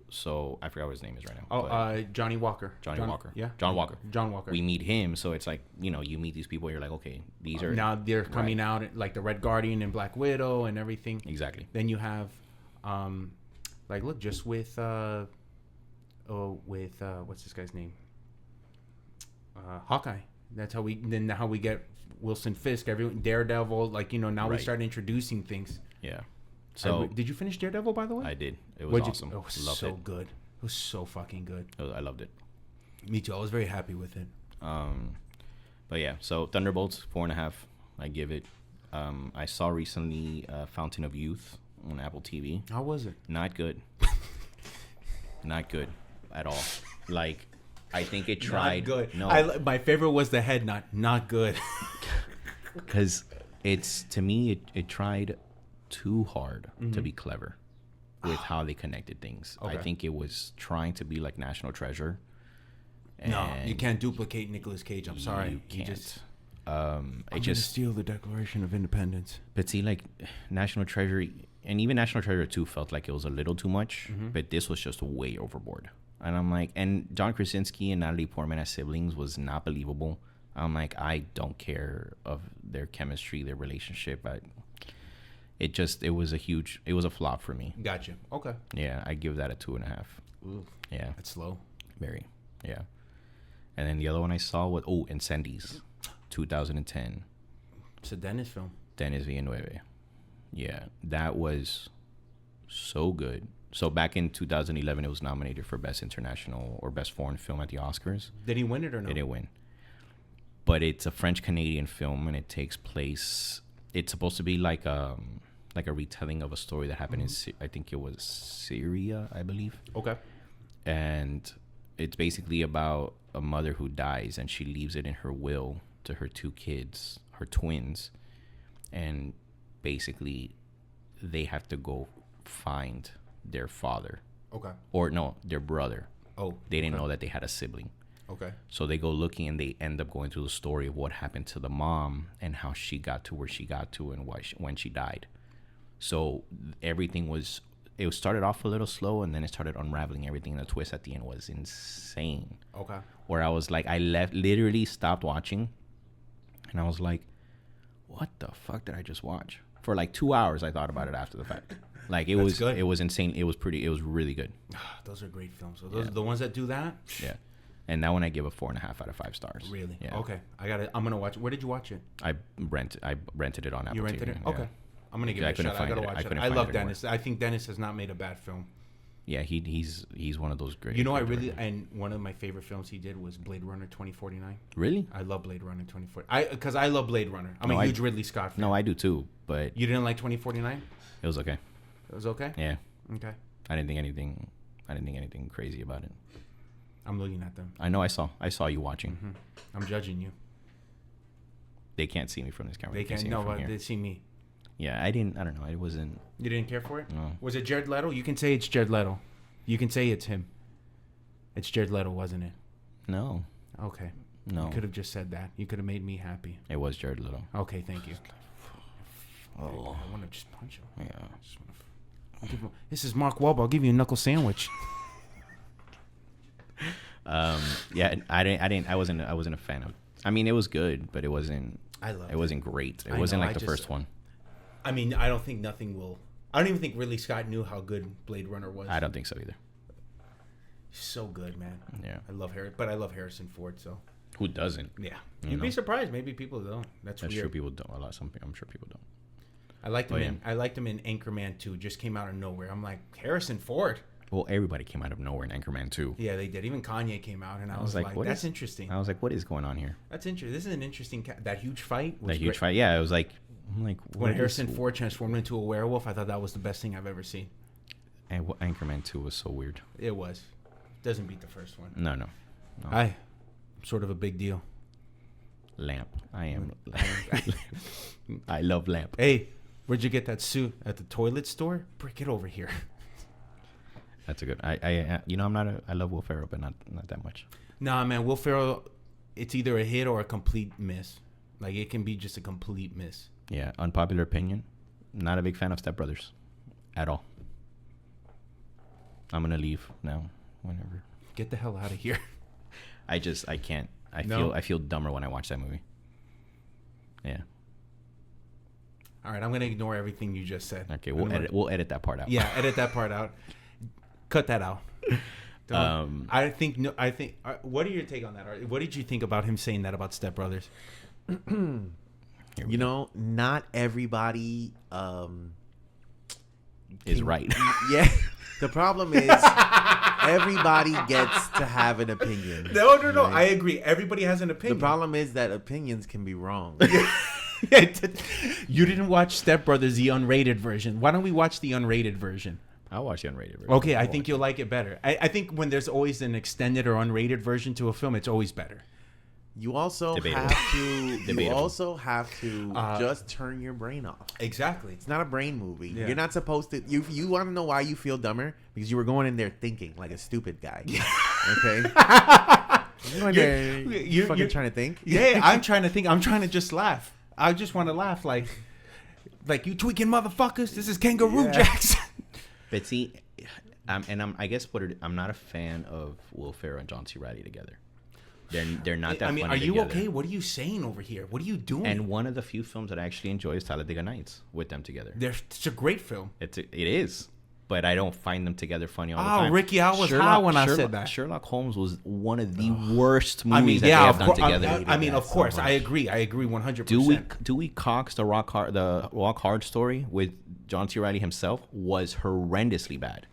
[SPEAKER 2] So I forgot what his name is right now.
[SPEAKER 1] Johnny Walker.
[SPEAKER 2] Johnny Walker.
[SPEAKER 1] Yeah.
[SPEAKER 2] John Walker.
[SPEAKER 1] John Walker.
[SPEAKER 2] We meet him, so it's like you meet these people. You're like, okay, these are
[SPEAKER 1] now they're coming out like the Red Guardian and Black Widow and everything.
[SPEAKER 2] Exactly.
[SPEAKER 1] Then you have, just with what's this guy's name? Hawkeye. That's how we get Wilson Fisk, everyone, Daredevil. Now we start introducing things.
[SPEAKER 2] Yeah. So
[SPEAKER 1] did you finish Daredevil, by the way?
[SPEAKER 2] I did. It was awesome.
[SPEAKER 1] It was so good. It was so fucking good.
[SPEAKER 2] I loved it.
[SPEAKER 1] Me too. I was very happy with it.
[SPEAKER 2] But yeah, so Thunderbolts 4.5. I give it. I saw recently Fountain of Youth on Apple TV.
[SPEAKER 1] How was it?
[SPEAKER 2] Not good. Not good at all. Like, I think it tried.
[SPEAKER 1] Not good.
[SPEAKER 2] No,
[SPEAKER 1] my favorite was the head. Not good.
[SPEAKER 2] Because to me it tried too hard to be clever with how they connected things. Okay. I think it was trying to be like National Treasure.
[SPEAKER 1] No, you can't duplicate Nicolas Cage. I'm sorry.
[SPEAKER 2] You can't.
[SPEAKER 1] I'm gonna steal the Declaration of Independence.
[SPEAKER 2] But see, like National Treasure, and even National Treasure 2 felt like it was a little too much. But this was just way overboard. And I'm like, and John Krasinski and Natalie Portman as siblings was not believable. I'm like, I don't care of their chemistry, their relationship. It was a flop for me.
[SPEAKER 1] Gotcha. Okay.
[SPEAKER 2] Yeah, I give that a 2.5.
[SPEAKER 1] Ooh,
[SPEAKER 2] yeah.
[SPEAKER 1] That's slow.
[SPEAKER 2] Very. Yeah. And then the other one I saw was Incendies, 2010.
[SPEAKER 1] It's a Dennis film.
[SPEAKER 2] Dennis Villeneuve. Yeah, that was so good. So back in 2011, it was nominated for Best International or Best Foreign Film at the Oscars.
[SPEAKER 1] Did he win it or no?
[SPEAKER 2] It didn't win. But it's a French-Canadian film, and it takes place... It's supposed to be like a retelling of a story that happened in, I think it was Syria, I believe.
[SPEAKER 1] Okay.
[SPEAKER 2] and it's basically about a mother who dies, and she leaves it in her will to her 2 kids, her twins, and basically they have to go find their father.
[SPEAKER 1] Okay.
[SPEAKER 2] Or no, their brother.
[SPEAKER 1] Oh.
[SPEAKER 2] They didn't know that they had a sibling.
[SPEAKER 1] Okay.
[SPEAKER 2] So they go looking, and they end up going through the story of what happened to the mom and how she got to where she got to and when she died. So everything was, it started off a little slow, and then it started unraveling everything. The twist at the end was insane.
[SPEAKER 1] Okay.
[SPEAKER 2] Where I was like, I literally stopped watching, and I was like, what the fuck did I just watch? For like 2 hours, I thought about it after the fact. Like it was good. It was insane. It was really good.
[SPEAKER 1] Those are great films. So those are the ones that do that.
[SPEAKER 2] Yeah. And that one I give a 4.5 out of 5 stars.
[SPEAKER 1] Really?
[SPEAKER 2] Yeah.
[SPEAKER 1] Okay. I'm gonna watch it. Where did you watch it?
[SPEAKER 2] I rented it on Apple
[SPEAKER 1] You rented
[SPEAKER 2] TV.
[SPEAKER 1] it? Okay.
[SPEAKER 2] Yeah.
[SPEAKER 1] I'm gonna give it a shot. I gotta watch it. I love Dennis. I think Dennis has not made a bad film.
[SPEAKER 2] Yeah, he's one of those great.
[SPEAKER 1] You know, and one of my favorite films he did was Blade Runner 2049.
[SPEAKER 2] Really?
[SPEAKER 1] I love Blade Runner 2049. Because I love Blade Runner. I'm a huge Ridley Scott fan.
[SPEAKER 2] No, I do too. But
[SPEAKER 1] you didn't like 2049?
[SPEAKER 2] It was okay.
[SPEAKER 1] It was okay.
[SPEAKER 2] Yeah.
[SPEAKER 1] Okay.
[SPEAKER 2] I didn't think anything crazy about it.
[SPEAKER 1] I'm looking at them.
[SPEAKER 2] I know. I saw you watching.
[SPEAKER 1] Mm-hmm. I'm judging you.
[SPEAKER 2] They can't see me from this camera.
[SPEAKER 1] They can't. No, but they see me.
[SPEAKER 2] Yeah, I don't know. It wasn't.
[SPEAKER 1] You didn't care for it?
[SPEAKER 2] No.
[SPEAKER 1] Was it Jared Leto? You can say it's Jared Leto. You can say it's him. It's Jared Leto, wasn't it?
[SPEAKER 2] No.
[SPEAKER 1] Okay.
[SPEAKER 2] No.
[SPEAKER 1] You could have just said that. You could have made me happy.
[SPEAKER 2] It was Jared Leto.
[SPEAKER 1] Okay, thank you.
[SPEAKER 2] Oh.
[SPEAKER 1] I want to just punch him.
[SPEAKER 2] Yeah.
[SPEAKER 1] This is Mark Wahlberg. I'll give you a knuckle sandwich.
[SPEAKER 2] Yeah, I wasn't a fan of. I mean, it was good, but it wasn't. It wasn't great. It wasn't like the first one.
[SPEAKER 1] I mean, I don't think nothing will. I don't even think Ridley Scott knew how good Blade Runner was.
[SPEAKER 2] I don't think so either.
[SPEAKER 1] So good, man.
[SPEAKER 2] Yeah.
[SPEAKER 1] I love Harrison Ford. So.
[SPEAKER 2] Who doesn't?
[SPEAKER 1] Yeah. You'd be surprised. Maybe people don't. That's weird.
[SPEAKER 2] True. People don't. I'm sure people don't.
[SPEAKER 1] I liked him in Anchorman 2. Just came out of nowhere. I'm like, Harrison Ford.
[SPEAKER 2] Well, everybody came out of nowhere in Anchorman 2.
[SPEAKER 1] Yeah, they did. Even Kanye came out, and I was like that's interesting.
[SPEAKER 2] I was like, what is going on here?
[SPEAKER 1] That's interesting. This is an interesting... that huge fight was
[SPEAKER 2] That huge fight, yeah. It was like... I'm like...
[SPEAKER 1] When Harrison Ford transformed into a werewolf, I thought that was the best thing I've ever seen.
[SPEAKER 2] And Anchorman 2 was so weird.
[SPEAKER 1] It was. Doesn't beat the first one.
[SPEAKER 2] No.
[SPEAKER 1] I'm sort of a big deal.
[SPEAKER 2] Lamp. I am. I love Lamp.
[SPEAKER 1] Hey, where'd you get that suit? At the toilet store? Bring it over here.
[SPEAKER 2] That's a good. I love Will Ferrell, but not that much.
[SPEAKER 1] Nah, man, Will Ferrell, it's either a hit or a complete miss. Like it can be just a complete miss.
[SPEAKER 2] Yeah, unpopular opinion. Not a big fan of Step Brothers, at all. I'm gonna leave now. Whenever.
[SPEAKER 1] Get the hell out of here.
[SPEAKER 2] I can't. I feel dumber when I watch that movie. Yeah.
[SPEAKER 1] All right, I'm gonna ignore everything you just said.
[SPEAKER 2] Okay, we'll edit that part out.
[SPEAKER 1] Yeah, edit that part out. Cut that out. I think. What are your take on that? What did you think about him saying that about Step Brothers?
[SPEAKER 3] You know, not everybody
[SPEAKER 2] is right.
[SPEAKER 3] Yeah. The problem is everybody gets to have an opinion.
[SPEAKER 1] No. Right? I agree. Everybody has an opinion.
[SPEAKER 3] The problem is that opinions can be wrong.
[SPEAKER 1] You didn't watch Step Brothers, the unrated version. Why don't we watch the unrated version?
[SPEAKER 2] I'll watch the unrated version.
[SPEAKER 1] Okay, I think you'll like it better. I think when there's always an extended or unrated version to a film, it's always better.
[SPEAKER 3] You also have to just turn your brain off.
[SPEAKER 1] Exactly.
[SPEAKER 3] It's not a brain movie.
[SPEAKER 1] Yeah.
[SPEAKER 3] You're not supposed to. You want to know why you feel dumber? Because you were going in there thinking like a stupid guy. Okay. You're fucking trying to think.
[SPEAKER 1] Yeah, I'm trying to think. I'm trying to just laugh. I just want to laugh like you tweaking motherfuckers. This is Kangaroo Jacks.
[SPEAKER 2] But see, I'm not a fan of Will Ferrell and John C. Reilly together. They're not that. I mean,
[SPEAKER 1] are you
[SPEAKER 2] together.
[SPEAKER 1] Okay? What are you saying over here? What are you doing?
[SPEAKER 2] And one of the few films that I actually enjoy is Talladega Nights with them together.
[SPEAKER 1] It's a great film.
[SPEAKER 2] It is, but I don't find them together funny all the time.
[SPEAKER 1] Ricky, I was high when I said that.
[SPEAKER 2] Sherlock Holmes was one of the worst movies that they have done together.
[SPEAKER 1] Of course, I agree 100%.
[SPEAKER 2] Dewey Cox, the Rock Hard story with John C. Reilly himself was horrendously bad.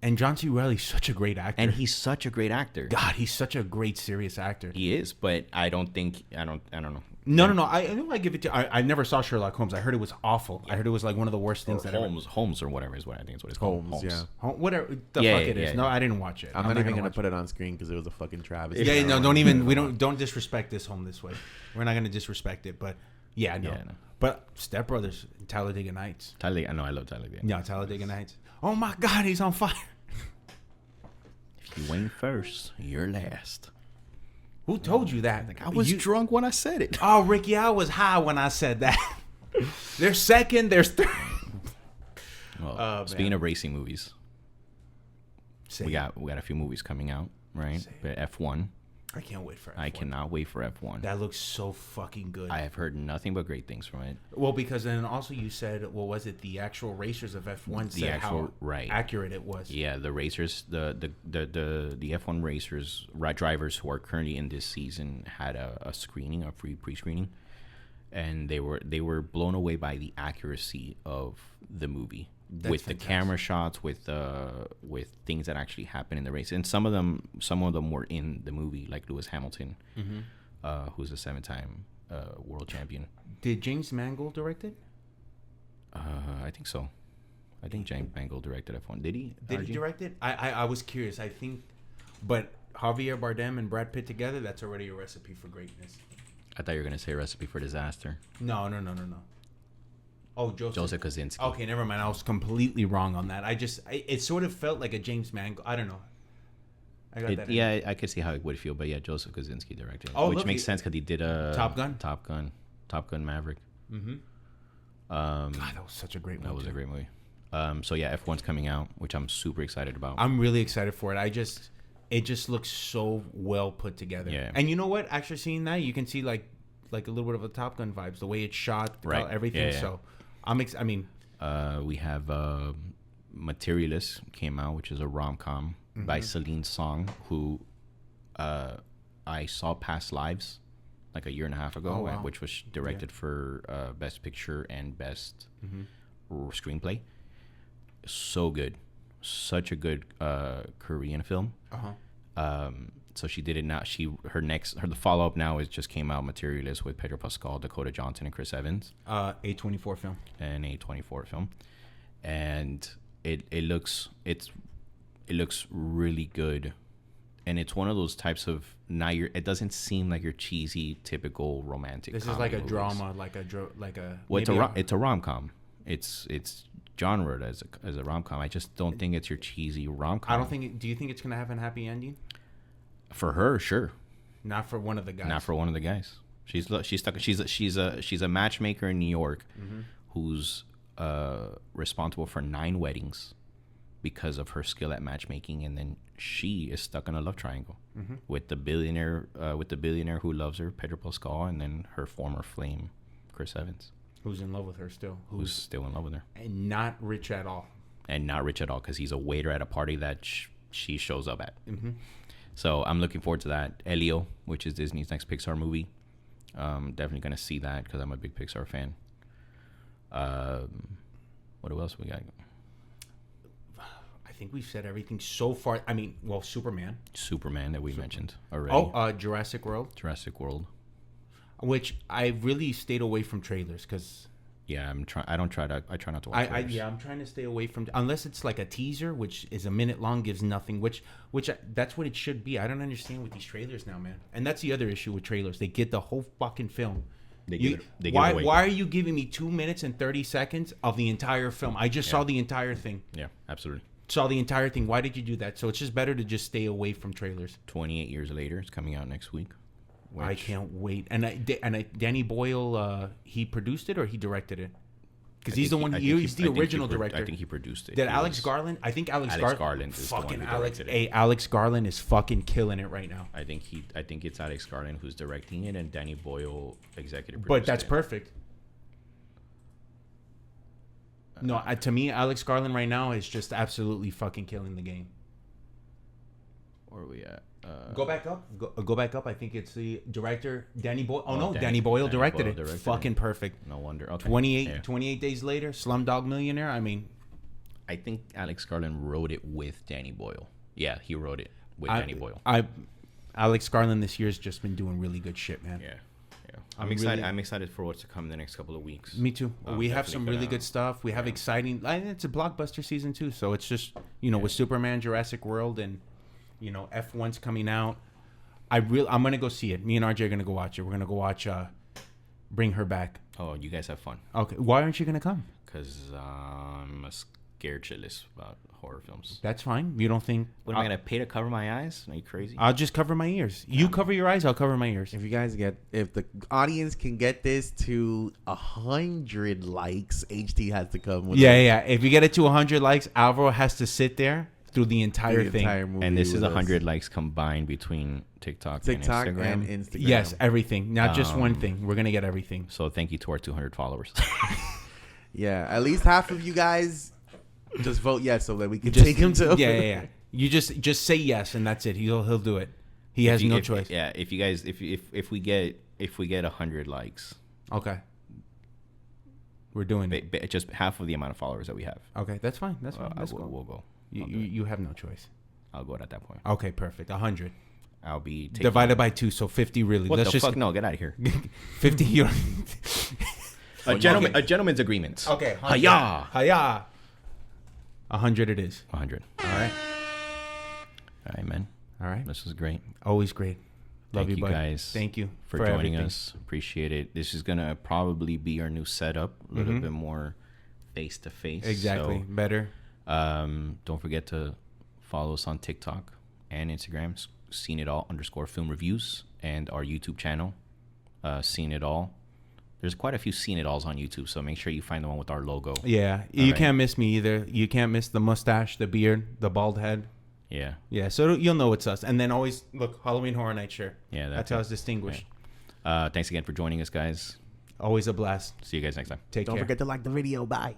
[SPEAKER 1] And John C. Reilly's such a great actor.
[SPEAKER 2] And he's such a great actor.
[SPEAKER 1] God, he's such a great serious actor.
[SPEAKER 2] He is, but I don't know.
[SPEAKER 1] No. I give it to. I never saw Sherlock Holmes. I heard it was awful. I heard it was like one of the worst things that
[SPEAKER 2] Holmes or whatever is what I think is what it's called.
[SPEAKER 3] Holmes, yeah.
[SPEAKER 1] Whatever the fuck it is. No, I didn't watch it.
[SPEAKER 3] I'm not even gonna put it on screen because it was a fucking travesty.
[SPEAKER 1] Yeah, no, don't even. Don't disrespect this home this way. We're not gonna disrespect it, but yeah, no. Yeah, no. But Step Brothers, Talladega Nights.
[SPEAKER 2] I know, I love Talladega.
[SPEAKER 1] Yeah, Talladega Nights. Oh my God, he's on fire.
[SPEAKER 2] If you ain't first, you're last.
[SPEAKER 1] Who told you that?
[SPEAKER 2] Like, I was drunk when I said it.
[SPEAKER 1] Oh, Ricky, I was high when I said that. There's second, there's third.
[SPEAKER 2] Well, speaking of racing movies, we got a few movies coming out, right? But F1.
[SPEAKER 1] I can't wait for F1.
[SPEAKER 2] I cannot wait for F1.
[SPEAKER 1] That looks so fucking good.
[SPEAKER 2] I have heard nothing but great things from it.
[SPEAKER 1] Well, because then also you said, what was it? The actual racers of F1 said how accurate it was.
[SPEAKER 2] Yeah, the racers, the F1 racers, drivers who are currently in this season had a screening, a free pre-screening, and they were blown away by the accuracy of the movie. That's with fantastic. The camera shots, with things that actually happen in the race, and some of them were in the movie, like Lewis Hamilton, who's a 7-time world champion.
[SPEAKER 1] Did James Mangold direct it?
[SPEAKER 2] I think so. I think James Mangold directed F1. Did he?
[SPEAKER 1] Did he direct it? I was curious. I think, but Javier Bardem and Brad Pitt together, that's already a recipe for greatness.
[SPEAKER 2] I thought you were gonna say a recipe for disaster.
[SPEAKER 1] No. Oh, Joseph
[SPEAKER 2] Kosinski.
[SPEAKER 1] Okay, never mind. I was completely wrong on that. It sort of felt like a James Mangold. I don't know. I got that.
[SPEAKER 2] Yeah, I could see how it would feel, but yeah, Joseph Kosinski directed it, which makes sense because he did
[SPEAKER 1] Top Gun
[SPEAKER 2] Maverick.
[SPEAKER 1] Mm-hmm. God, that was such a great movie.
[SPEAKER 2] That was a great movie. So yeah, F1's coming out, which I'm super excited about.
[SPEAKER 1] I'm really excited for it. It just looks so well put together. Yeah. And you know what? Actually, seeing that, you can see like a little bit of a Top Gun vibes, the way it's shot, everything. Yeah. So. We have Materialist came out, which is a rom-com by Celine Song, who I saw Past Lives like a year and a half ago, which was directed for Best Picture and Best Screenplay. So good. Such a good Korean film. So she did it now. The follow-up now just came out, Materialist, with Pedro Pascal, Dakota Johnson, and Chris Evans. A24 film.
[SPEAKER 2] An A24 film. And it looks really good. And it's one of those types of it doesn't seem like your cheesy typical romantic.
[SPEAKER 1] This is like a movies. Drama,
[SPEAKER 2] it's a rom-com. It's genred as a rom-com. I just don't think it's your cheesy rom-com.
[SPEAKER 1] I don't think. Do you think it's gonna have a happy ending?
[SPEAKER 2] For her, sure.
[SPEAKER 1] Not for one of the guys.
[SPEAKER 2] Not for one of the guys. She's stuck. She's a matchmaker in New York, who's responsible for 9 weddings because of her skill at matchmaking, and then she is stuck in a love triangle with the billionaire who loves her, Pedro Pascal, and then her former flame, Chris Evans,
[SPEAKER 1] who's in love with her still.
[SPEAKER 2] Who's still in love with her,
[SPEAKER 1] and not rich at all.
[SPEAKER 2] Because he's a waiter at a party that she shows up at. So I'm looking forward to that. Elio, which is Disney's next Pixar movie. Definitely going to see that because I'm a big Pixar fan. What else we got?
[SPEAKER 1] I think we've said everything so far. I mean, well, Superman
[SPEAKER 2] that we mentioned already.
[SPEAKER 1] Jurassic World. Which I really stayed away from trailers because...
[SPEAKER 2] Yeah, I try not to watch trailers.
[SPEAKER 1] I'm trying to stay away from... Unless it's like a teaser, which is a minute long, gives nothing, which that's what it should be. I don't understand with these trailers now, man. And that's the other issue with trailers. They get the whole fucking film. Why are you giving me 2 minutes and 30 seconds of the entire film? I just saw the entire thing.
[SPEAKER 2] Yeah, absolutely.
[SPEAKER 1] Saw the entire thing. Why did you do that? So it's just better to just stay away from trailers.
[SPEAKER 2] 28 years later, it's coming out next week.
[SPEAKER 1] I can't wait. And Danny Boyle, he produced it or he directed it? Because he's the one. He's the original director.
[SPEAKER 2] I think he produced it.
[SPEAKER 1] Did Alex Garland? I think Alex Garland
[SPEAKER 2] is fucking
[SPEAKER 1] Alex. Hey, Alex Garland is fucking killing it right now.
[SPEAKER 2] I think it's Alex Garland who's directing it and Danny Boyle executive.
[SPEAKER 1] But that's perfect. No, to me, Alex Garland right now is just absolutely fucking killing the game.
[SPEAKER 2] Where are we at?
[SPEAKER 1] Go back up. Go back up. I think it's the director, Danny Boyle. Danny Boyle directed it. Fucking perfect.
[SPEAKER 2] No wonder. Okay.
[SPEAKER 1] 28 days later, Slumdog Millionaire. I mean,
[SPEAKER 2] I think Alex Garland wrote it with Danny Boyle. Yeah, he wrote it with Danny Boyle.
[SPEAKER 1] Alex Garland this year has just been doing really good shit, man.
[SPEAKER 2] Yeah. I'm excited. I'm excited for what's to come in the next couple of weeks.
[SPEAKER 1] Me too. We have
[SPEAKER 2] Definitely
[SPEAKER 1] some really good stuff. We have exciting. It's a blockbuster season too, so it's just with Superman, Jurassic World, and F1's coming out. I'm gonna go see it. Me and RJ are gonna go watch it. We're gonna go watch Bring Her Back.
[SPEAKER 2] Oh, you guys have fun.
[SPEAKER 1] Okay, why aren't you gonna come?
[SPEAKER 2] Because I'm scared shitless about horror films.
[SPEAKER 1] That's fine. You don't think?
[SPEAKER 2] What am I gonna pay to cover my eyes? Are you crazy?
[SPEAKER 1] I'll just cover my ears. You cover your eyes. I'll cover my ears.
[SPEAKER 3] If the audience can get this to 100 likes, HT has to come with
[SPEAKER 1] Yeah. If you get it to 100 likes, Alvaro has to sit there through the entire thing.
[SPEAKER 3] movie.
[SPEAKER 2] And this is 100 likes combined between TikTok and Instagram.
[SPEAKER 1] Yes, everything. Not just one thing. We're gonna get everything.
[SPEAKER 2] So thank you to our 200 followers.
[SPEAKER 3] Yeah, at least half of you guys just vote yes so that we can take him to.
[SPEAKER 1] Yeah. You just say yes and that's it. He'll do it. He has no choice.
[SPEAKER 2] Yeah, if you guys if we get 100 likes,
[SPEAKER 1] okay, we're doing it.
[SPEAKER 2] Just half of the amount of followers that we have.
[SPEAKER 1] Okay, that's fine. That's fine.
[SPEAKER 2] We'll go.
[SPEAKER 1] You have no choice.
[SPEAKER 2] I'll go at that point.
[SPEAKER 1] Okay, perfect. 100.
[SPEAKER 2] I'll be
[SPEAKER 1] divided by 2, so 50 really.
[SPEAKER 2] What the fuck? No, get out of here.
[SPEAKER 1] 50.
[SPEAKER 2] A gentleman's agreement.
[SPEAKER 1] Okay.
[SPEAKER 2] Hiya.
[SPEAKER 1] 100 it is.
[SPEAKER 2] 100.
[SPEAKER 1] All right,
[SPEAKER 2] man.
[SPEAKER 1] All right.
[SPEAKER 2] This was great.
[SPEAKER 1] Always great. Love
[SPEAKER 2] Thank you
[SPEAKER 1] buddy.
[SPEAKER 2] guys.
[SPEAKER 1] Thank you
[SPEAKER 2] for joining us. Appreciate it. This is gonna probably be our new setup. A little bit more face to face.
[SPEAKER 1] Exactly. So, better.
[SPEAKER 2] Don't forget to follow us on TikTok and Instagram. Seen It All _film reviews, and our YouTube channel. Seen It All. There's quite a few Seen It Alls on YouTube, so make sure you find the one with our logo.
[SPEAKER 1] Yeah, you can't miss me either. You can't miss the mustache, the beard, the bald head. Yeah. So you'll know it's us. And then always look, Halloween Horror Night shirt.
[SPEAKER 2] Yeah,
[SPEAKER 1] that's how it's distinguished.
[SPEAKER 2] Yeah. Thanks again for joining us, guys.
[SPEAKER 1] Always a blast.
[SPEAKER 2] See you guys next time.
[SPEAKER 3] Don't forget to like the video. Bye.